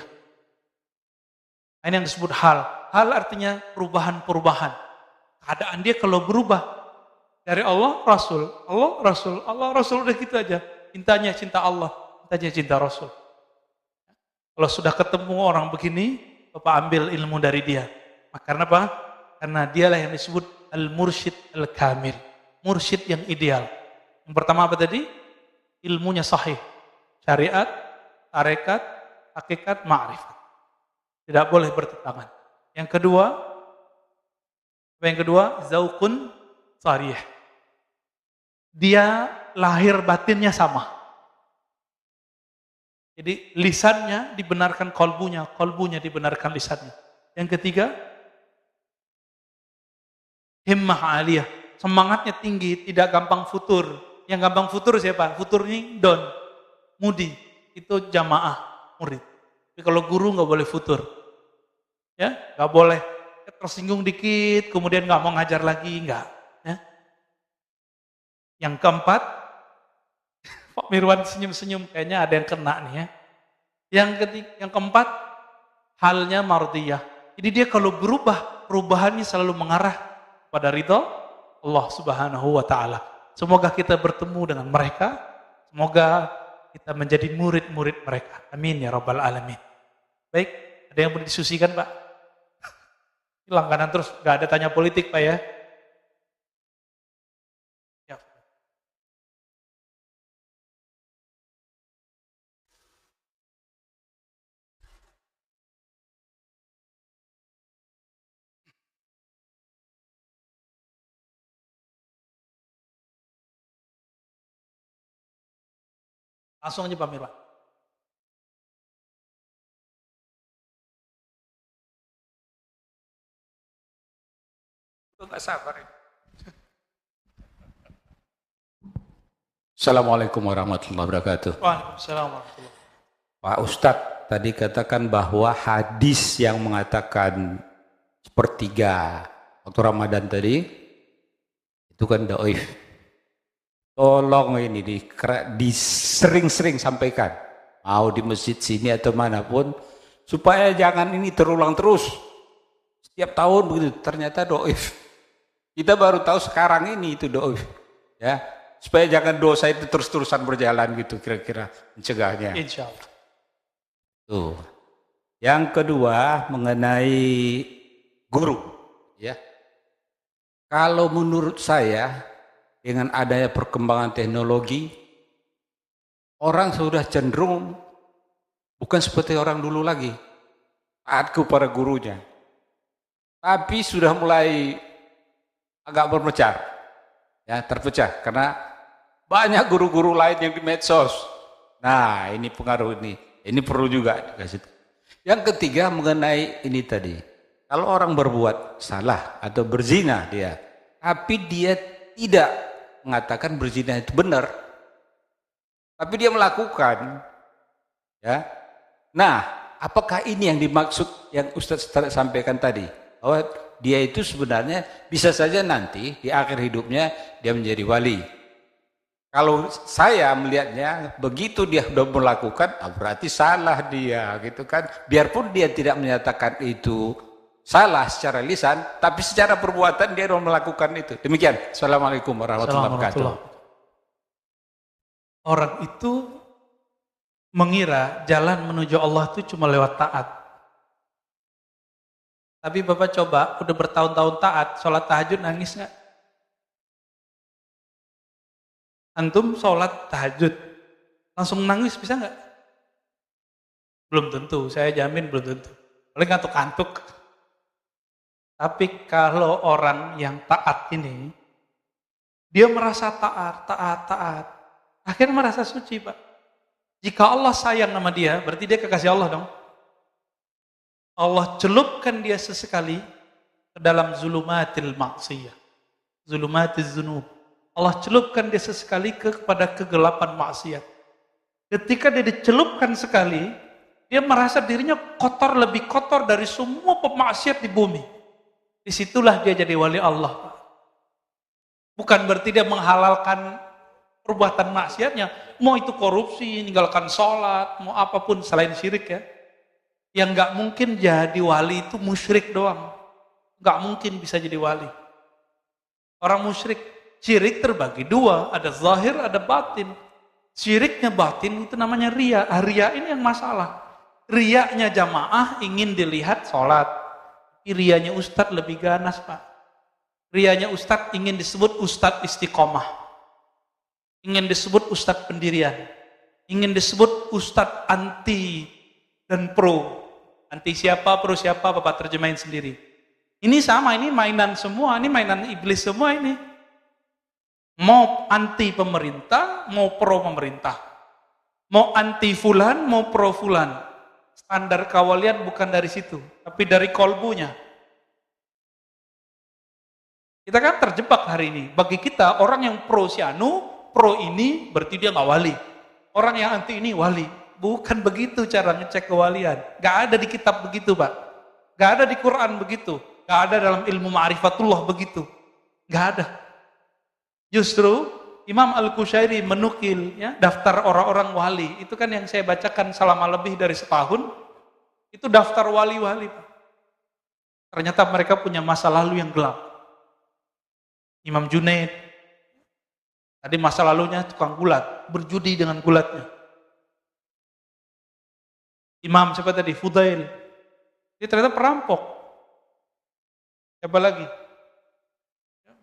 Ini yang disebut hal. Hal artinya perubahan-perubahan. Keadaan dia kalau berubah dari Allah, Rasul, Allah, Rasul, Allah, Rasul, udah gitu aja. Cintanya cinta Allah, cintanya cinta Rasul. Kalau sudah ketemu orang begini, Bapak ambil ilmu dari dia. Karena apa? Karena dialah yang disebut al-mursyid al-kamil. Mursyid yang ideal. Yang pertama apa tadi? Ilmunya sahih. Syariat, tarekat, hakikat, ma'rifat. Tidak boleh bertentangan. Yang kedua, zauqun sarih. Dia lahir batinnya sama. Jadi lisannya dibenarkan kolbunya, kolbunya dibenarkan lisannya. Yang ketiga, himmah aliyah, semangatnya tinggi, tidak gampang futur. Yang gampang futur siapa? Futur ini don, mudi, itu jamaah murid. Tapi kalau guru nggak boleh futur, ya nggak boleh tersinggung dikit, kemudian nggak mau ngajar lagi, nggak. Ya. Yang keempat, Pak Mirwan senyum-senyum, kayaknya ada yang kena nih ya. Yang keempat, halnya mardiyah. Jadi dia kalau berubah, perubahannya selalu mengarah pada ridha Allah Subhanahu wa taala. Semoga kita bertemu dengan mereka, semoga kita menjadi murid-murid mereka. Amin ya rabbal alamin. Baik, ada yang mau didiskusikan, Pak? Langganan terus, nggak ada tanya politik, Pak ya. Langsung aja Pak Mirwan. Itu nggak sabar ya. Assalamualaikum warahmatullahi wabarakatuh. Waalaikumsalam warahmatullahi wabarakatuh. Pak Ustadz tadi katakan bahwa hadis yang mengatakan sepertiga waktu Ramadan tadi itu kan dhaif. Tolong ini disering-sering sampaikan, mau di masjid sini atau manapun, supaya jangan ini terulang terus. Setiap tahun begitu, ternyata dhaif. Kita baru tahu sekarang ini itu dhaif. Ya, supaya jangan dosa itu terus-terusan berjalan gitu, kira-kira mencegahnya. Insya Allah. Tuh. Yang kedua mengenai guru, ya. Kalau menurut saya dengan adanya perkembangan teknologi, orang sudah cenderung bukan seperti orang dulu lagi, taat kepada gurunya, tapi sudah mulai agak berpecah, ya terpecah karena banyak guru-guru lain yang di medsos. Nah ini pengaruh ini perlu juga dikasih. Yang ketiga mengenai ini tadi, kalau orang berbuat salah atau berzina dia, tapi dia tidak mengatakan berzina itu benar, tapi dia melakukan, ya. Nah, apakah ini yang dimaksud yang Ustadz sampaikan tadi, bahwa dia itu sebenarnya bisa saja nanti di akhir hidupnya dia menjadi wali. Kalau saya melihatnya begitu dia sudah melakukan, berarti salah dia, gitu kan? Biarpun dia tidak menyatakan itu salah secara lisan, tapi secara perbuatan dia sudah melakukan itu. Demikian. Assalamualaikum warahmatullahi wabarakatuh. Orang itu mengira jalan menuju Allah itu cuma lewat taat. Tapi Bapak coba, udah bertahun-tahun taat, sholat tahajud nangis nggak? Antum sholat tahajud, langsung nangis bisa nggak? Belum tentu, saya jamin belum tentu. Paling ngantuk-ngantuk. Tapi kalau orang yang taat ini, dia merasa taat. Akhirnya merasa suci, Pak. Jika Allah sayang sama dia, berarti dia kekasih Allah dong. Allah celupkan dia sesekali ke dalam zulumatil maksiyah, zulumatil zunub. Allah celupkan dia sesekali kepada kegelapan maksiat. Ketika dia dicelupkan sekali, dia merasa dirinya kotor, lebih kotor dari semua pemaksiat di bumi. Disitulah dia jadi wali Allah. Bukan berarti dia menghalalkan perbuatan maksiatnya. Mau itu korupsi, meninggalkan sholat, mau apapun selain syirik ya. Yang gak mungkin jadi wali itu musyrik doang. Gak mungkin bisa jadi wali. Orang musyrik, syirik terbagi dua. Ada zahir, ada batin. Syiriknya batin itu namanya riya. Riya ini yang masalah. Riyanya jamaah ingin dilihat sholat. Riyanya ustadz lebih ganas, Pak. Riyanya ustadz ingin disebut ustadz istiqomah. Ingin disebut ustadz pendirian. Ingin disebut ustadz anti dan pro. Anti siapa, pro siapa, Bapak terjemahin sendiri. Ini sama, ini mainan semua, ini mainan iblis semua ini. Mau anti pemerintah, mau pro pemerintah. Mau anti fulan, mau pro fulan. Standar kawalian bukan dari situ, tapi dari kolbunya. Kita kan terjebak hari ini. Bagi kita, orang yang pro si anu, pro ini, berarti dia nggak wali. Orang yang anti ini wali. Bukan begitu cara ngecek kewalian. Gak ada di kitab begitu, Pak. Gak ada di Quran begitu. Gak ada dalam ilmu ma'rifatullah begitu. Gak ada. Justru Imam Al-Qushairi menukil ya, daftar orang-orang wali. Itu kan yang saya bacakan selama lebih dari setahun. Itu daftar wali-wali. Ternyata mereka punya masa lalu yang gelap. Imam Junaid. Tadi masa lalunya tukang gulat. Berjudi dengan gulatnya. Imam siapa tadi? Fudail. Dia ternyata perampok. Siapa lagi?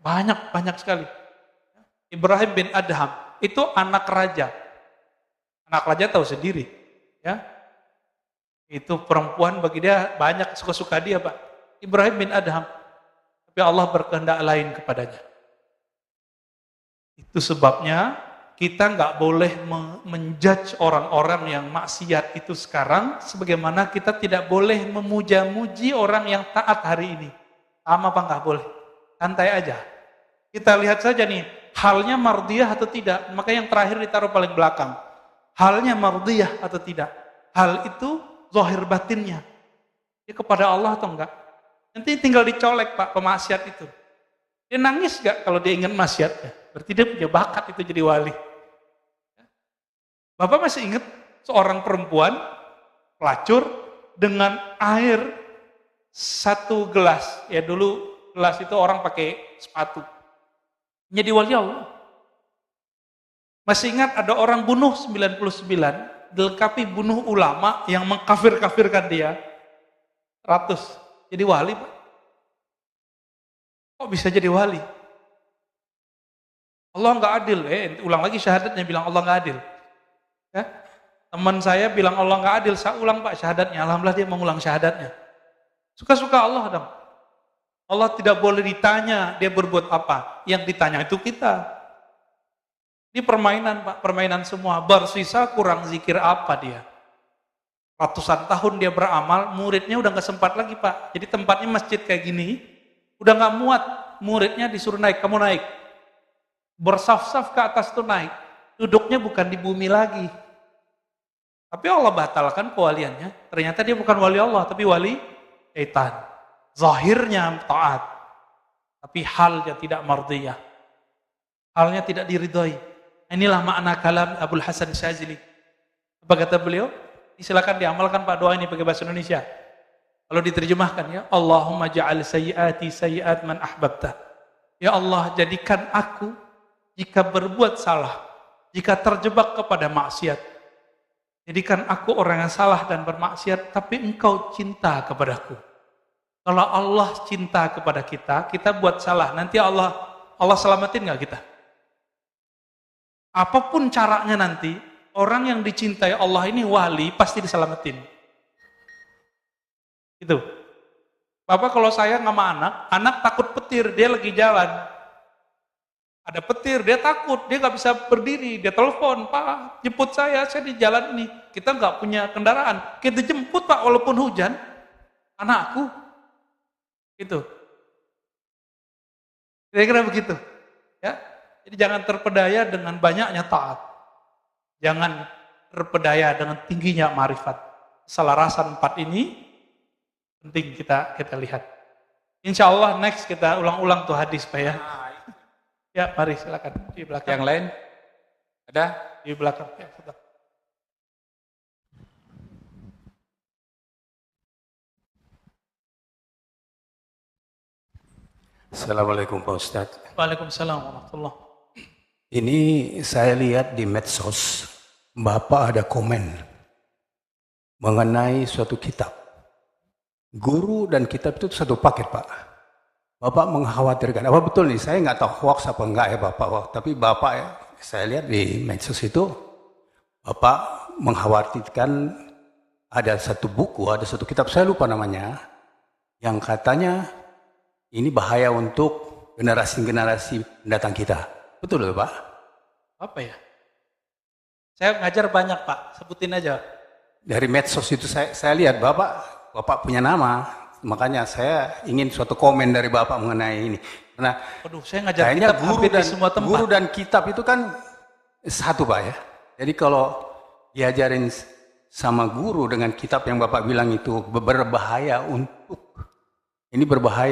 Banyak sekali. Ibrahim bin Adham, itu anak raja. Anak raja tahu sendiri. Ya. Itu perempuan bagi dia banyak suka-suka dia, Pak. Ibrahim bin Adham. Tapi Allah berkehendak lain kepadanya. Itu sebabnya kita nggak boleh menjudge orang-orang yang maksiat itu sekarang, sebagaimana kita tidak boleh memuja-muji orang yang taat hari ini. Sama apa nggak boleh? Santai aja. Kita lihat saja nih, halnya mardiyah atau tidak. Maka yang terakhir ditaruh paling belakang. Halnya mardiyah atau tidak. Hal itu zahir batinnya. Dia kepada Allah atau enggak? Nanti tinggal dicolek, Pak, pemaksiat itu. Dia nangis gak kalau dia ingat maksiatnya? Berarti dia punya bakat itu jadi wali. Bapak masih ingat seorang perempuan pelacur dengan air 1 gelas. Ya dulu gelas itu orang pakai sepatu. Jadi wali Allah. Masih ingat ada orang bunuh 99, dilengkapi bunuh ulama yang mengkafir-kafirkan dia 100. Jadi wali, Pak. Kok bisa jadi wali? Allah nggak adil. Ulang lagi syahadatnya bilang Allah nggak adil. Ya? Teman saya bilang Allah nggak adil, saya ulang, Pak, syahadatnya. Alhamdulillah dia mengulang syahadatnya. Suka-suka Allah dong. Allah tidak boleh ditanya dia berbuat apa. Yang ditanya itu kita. Ini permainan, Pak, permainan semua. Bersisa kurang zikir apa dia? Ratusan tahun dia beramal, muridnya udah nggak sempat lagi, Pak. Jadi tempatnya masjid kayak gini, udah nggak muat. Muridnya disuruh naik, kamu naik. Bersaf-saf ke atas tuh naik. Duduknya bukan di bumi lagi. Tapi Allah batalkan kewaliannya. Ternyata dia bukan wali Allah, tapi wali syaitan. Zahirnya taat, tapi halnya tidak mardiyah. Halnya tidak diridhoi. Inilah makna kalam Abul Hasan Syazili. Apa kata beliau? Silakan diamalkan, Pak, doa ini pakai bahasa Indonesia. Kalau diterjemahkan ya, Allahumma ja'al sayyiati sayyiat man ahbabta. Ya Allah, jadikan aku jika berbuat salah, jika terjebak kepada maksiat. Jadikan aku orang yang salah dan bermaksiat, tapi engkau cinta kepadaku. Kalau Allah cinta kepada kita, kita buat salah, nanti Allah selamatin nggak kita? Apapun caranya nanti, orang yang dicintai Allah ini wali, pasti diselamatin. Itu. Bapak kalau saya sama anak takut petir, dia lagi jalan. Ada petir, dia takut, dia nggak bisa berdiri, dia telepon, Pak, jemput saya di jalan ini. Kita nggak punya kendaraan, kita jemput, Pak, walaupun hujan, anakku. Itu. Kira-kira begitu. Ya. Jadi jangan terpedaya dengan banyaknya taat. Jangan terpedaya dengan tingginya ma'rifat. Keselarasan 4 ini penting kita lihat. Insya Allah next kita ulang-ulang tuh hadis, Pak, ya. Ya, mari silakan di belakang. Yang lain? Ada? Di belakang. Ya, sudah. Assalamualaikum Pak Ustadz. Waalaikumsalam warahmatullahi. Ini saya lihat di medsos, Bapak ada komen mengenai suatu kitab. Guru dan kitab itu satu paket, Pak. Bapak mengkhawatirkan, apa betul nih? Saya nggak tahu hoax apa enggak ya Bapak. Tapi Bapak ya, saya lihat di medsos itu, Bapak mengkhawatirkan ada satu buku, ada satu kitab, saya lupa namanya, yang katanya ini bahaya untuk generasi-generasi mendatang kita. Betul Pak? Apa ya? Saya ngajar banyak Pak, sebutin aja. Dari medsos itu saya lihat Bapak punya nama, makanya saya ingin suatu komen dari Bapak mengenai ini. Karena Waduh, saya ngajar kayaknya kitab hampir di semua tempat. guru dan kitab itu kan satu Pak ya. Jadi kalau diajarin sama guru dengan kitab yang Bapak bilang itu berbahaya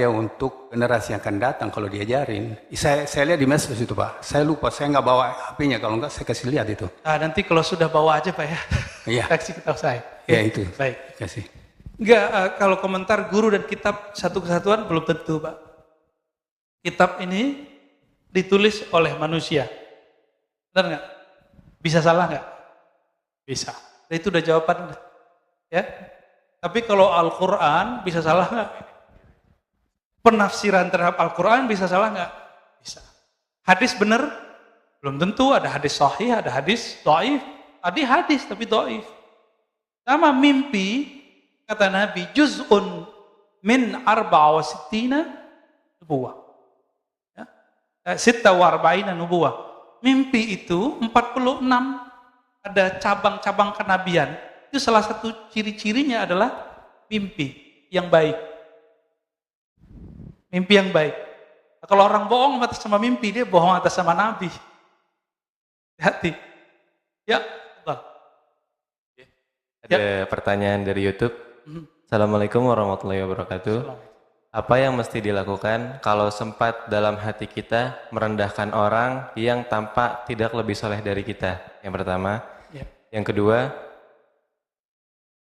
untuk generasi yang akan datang kalau diajarin. Saya lihat di medsos itu Pak. Saya lupa, saya nggak bawa HP-nya, kalau nggak saya kasih lihat itu. Nah, nanti kalau sudah bawa aja Pak ya. Iya. Kasih tahu saya. Ya itu. Baik. Kasih. Enggak, kalau komentar guru dan kitab satu kesatuan belum tentu Pak. Kitab ini ditulis oleh manusia. Benar nggak? Bisa salah nggak? Bisa. Nah, itu udah jawaban. Ya. Tapi kalau Al-Quran bisa salah nggak? Penafsiran terhadap Al-Quran bisa salah nggak? Bisa. Hadis benar? Belum tentu. Ada hadis sahih, ada hadis dhaif. Tadi hadis tapi dhaif. Sama mimpi, kata Nabi, juz'un min arba'a wa sittina nubuwah. Ya. Sitta wa arba'ina nubuwah. Mimpi itu 46 ada cabang-cabang kenabian. Itu salah satu ciri-cirinya adalah mimpi yang baik. Mimpi yang baik. Nah, kalau orang bohong atas sama mimpi, dia bohong atas sama Nabi. Hati. Ya, Allah. Ada pertanyaan dari YouTube. Assalamualaikum warahmatullahi wabarakatuh. Apa yang mesti dilakukan kalau sempat dalam hati kita merendahkan orang yang tampak tidak lebih soleh dari kita? Yang pertama. Ya. Yang kedua,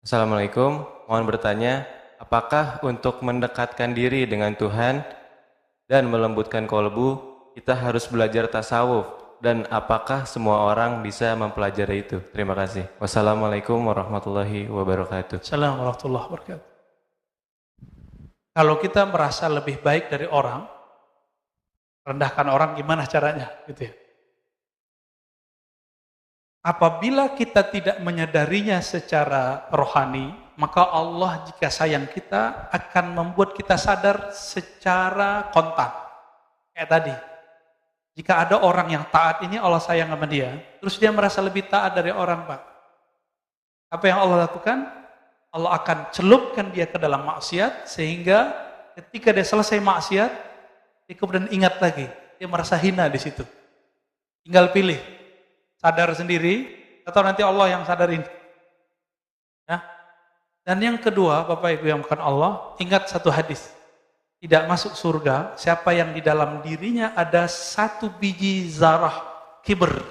Assalamualaikum, mohon bertanya, apakah untuk mendekatkan diri dengan Tuhan dan melembutkan kolbu, kita harus belajar tasawuf? Dan apakah semua orang bisa mempelajari itu? Terima kasih. Wassalamualaikum warahmatullahi wabarakatuh. Assalamualaikum warahmatullahi wabarakatuh. Kalau kita merasa lebih baik dari orang, rendahkan orang gimana caranya? Gitu ya. Apabila kita tidak menyadarinya secara rohani, maka Allah jika sayang kita akan membuat kita sadar secara kontan. Kayak tadi. Jika ada orang yang taat ini Allah sayang sama dia, terus dia merasa lebih taat dari orang Pak. Apa yang Allah lakukan? Allah akan celupkan dia ke dalam maksiat, sehingga ketika dia selesai maksiat, dia kemudian ingat lagi, dia merasa hina di situ. Tinggal pilih, sadar sendiri, atau nanti Allah yang sadarin. Ya. Dan yang kedua, Bapak Ibu yang bukan Allah, ingat satu hadis. Tidak masuk surga siapa yang di dalam dirinya ada satu biji zarah kibr.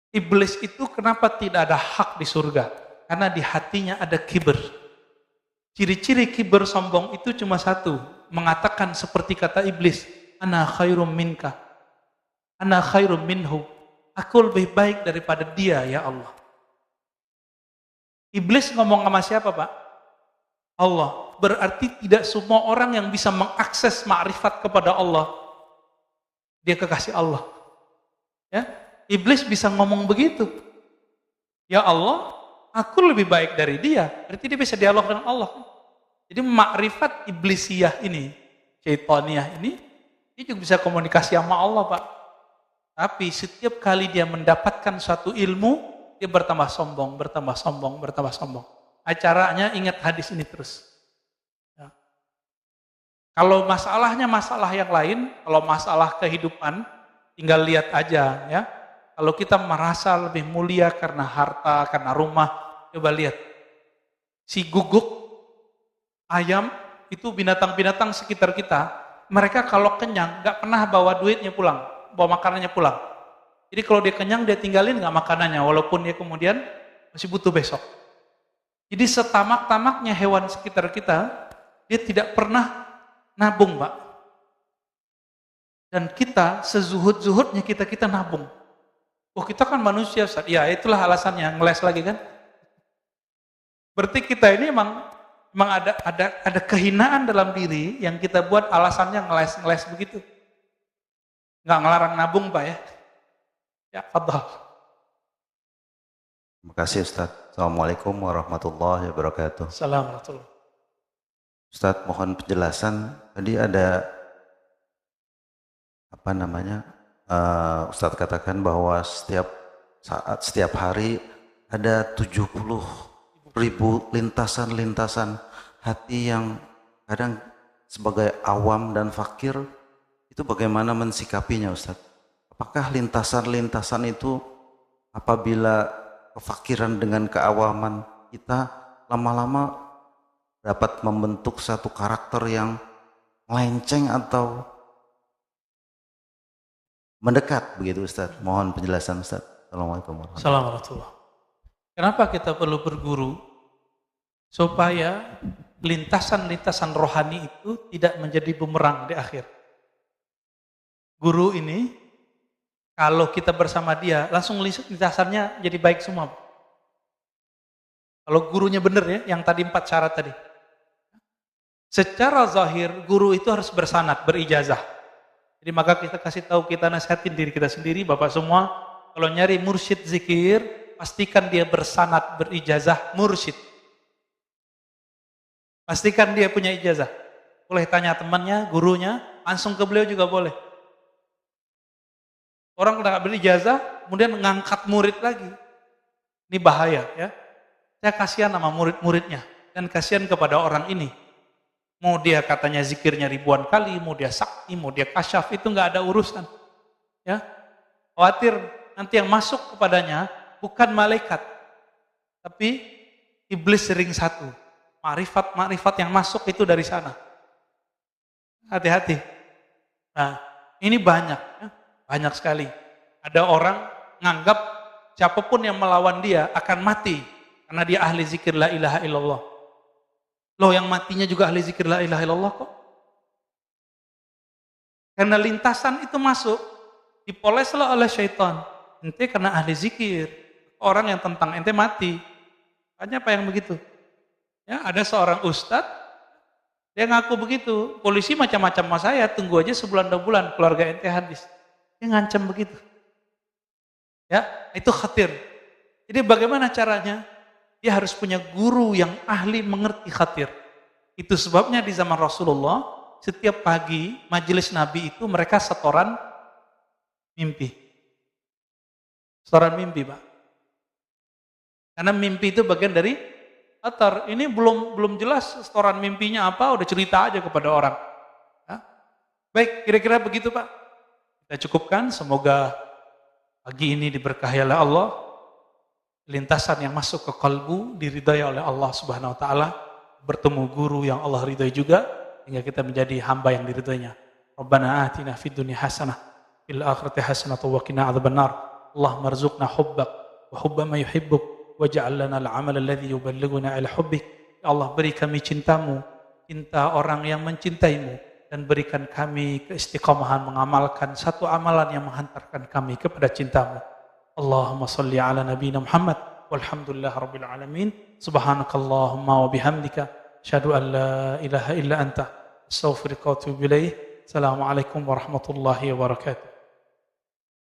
Iblis itu kenapa tidak ada hak di surga? Karena di hatinya ada kibr. Ciri-ciri kibr sombong itu cuma satu, mengatakan seperti kata iblis, ana khairum minka, ana khairum minhu, aku lebih baik daripada dia ya Allah. Iblis ngomong sama siapa Pak? Allah. Berarti tidak semua orang yang bisa mengakses ma'rifat kepada Allah, dia kekasih Allah. Ya, iblis bisa ngomong begitu. Ya Allah, aku lebih baik dari dia. Berarti dia bisa dialog dengan Allah. Jadi ma'rifat iblisiyah ini, syaitaniyah ini, dia juga bisa komunikasi sama Allah Pak. Tapi setiap kali dia mendapatkan suatu ilmu, dia bertambah sombong, bertambah sombong, bertambah sombong. Acaranya ingat hadis ini terus. Ya. Kalau masalahnya masalah yang lain, kalau masalah kehidupan, tinggal lihat aja ya. Kalau kita merasa lebih mulia karena harta, karena rumah, coba lihat. Si guguk, ayam, itu binatang-binatang sekitar kita, mereka kalau kenyang gak pernah bawa duitnya pulang, bawa makanannya pulang. Jadi kalau dia kenyang, dia tinggalin gak makanannya, walaupun dia kemudian masih butuh besok. Jadi setamak-tamaknya hewan sekitar kita, dia tidak pernah nabung, Pak. Dan kita, sezuhud-zuhudnya kita nabung. Oh, kita kan manusia, Ustaz. Ya, itulah alasannya, ngeles lagi kan. Berarti kita ini emang ada kehinaan dalam diri yang kita buat alasannya ngeles begitu. Nggak ngelarang nabung, Pak ya. Ya, fadhal. Terima kasih Ustaz. Assalamualaikum warahmatullahi wabarakatuh. Assalamualaikum. Ustaz, mohon penjelasan. Tadi ada apa namanya, Ustadz katakan bahwa setiap hari ada 70.000 lintasan-lintasan hati yang kadang sebagai awam dan fakir itu bagaimana mensikapinya Ustadz? Apakah lintasan-lintasan itu apabila kefakiran dengan keawaman kita lama-lama dapat membentuk satu karakter yang melenceng atau mendekat begitu Ustaz? Mohon penjelasan Ustaz. Assalamualaikum warahmatullahi Assalamualaikum. Kenapa kita perlu berguru? Supaya lintasan-lintasan rohani itu tidak menjadi bumerang di akhir. Guru ini, kalau kita bersama dia, langsung lintasannya jadi baik semua. Kalau gurunya benar ya, yang tadi 4 syarat tadi. Secara zahir, guru itu harus bersanad, berijazah. Jadi maka kita kasih tahu, kita nasihatin diri kita sendiri, Bapak semua, kalau nyari mursyid zikir, pastikan dia bersanad, berijazah, mursyid. Pastikan dia punya ijazah. Boleh tanya temannya, gurunya, langsung ke beliau juga boleh. Orang udah berijazah, kemudian ngangkat murid lagi. Ini bahaya ya. Saya kasihan sama murid-muridnya, dan kasihan kepada orang ini. Mau dia katanya zikirnya ribuan kali, mau dia sakti, mau dia kasyaf, itu nggak ada urusan. Ya, khawatir nanti yang masuk kepadanya bukan malaikat, tapi iblis ring 1. Makrifat yang masuk itu dari sana. Hati-hati. Nah, ini banyak, ya. Banyak sekali. Ada orang nganggap siapapun yang melawan dia akan mati karena dia ahli zikir la ilaha illallah. Loh, yang matinya juga ahli zikir la ilaha illallah kok. Karena lintasan itu masuk, dipoleslah oleh syaitan. Ente karena ahli zikir, orang yang tentang ente mati. Hanya apa yang begitu? Ya, ada seorang ustadz, dia ngaku begitu, polisi macam-macam sama saya, tunggu aja sebulan 2 bulan, keluarga ente habis. Dia ngancam begitu. Ya, itu khatir. Jadi bagaimana caranya? Dia harus punya guru yang ahli mengerti khatir. Itu sebabnya di zaman Rasulullah, setiap pagi majelis Nabi itu mereka setoran mimpi. Setoran mimpi, Pak. Karena mimpi itu bagian dari khatar. Ini belum jelas setoran mimpinya apa, udah cerita aja kepada orang. Ya. Baik, kira-kira begitu Pak. Kita cukupkan, semoga pagi ini diberkahi oleh Allah. Lintasan yang masuk ke kalbu diridai oleh Allah Subhanahu wa taala, bertemu guru yang Allah ridai juga, hingga kita menjadi hamba yang diridainya. Rabbana atina fid dunya hasanah fil akhirati hasanah wa qina adzabannar. Allahumma rzuqna hubbak wa hubba ma yuhibbuk waj'al lana al-'amal alladhi yuballighuna ila hubbik. Ya Allah, beri kami cintamu, cinta orang yang mencintaimu, dan berikan kami keistiqomahan mengamalkan satu amalan yang menghantarkan kami kepada cintamu. Allahumma salli ala nabiyina Muhammad walhamdulillah rabbil alamin. Subhanakallahumma wa bihamdika asyhadu an la ilaha illa anta astaghfiruka wa atubu ilaik. Assalamualaikum warahmatullahi wabarakatuh.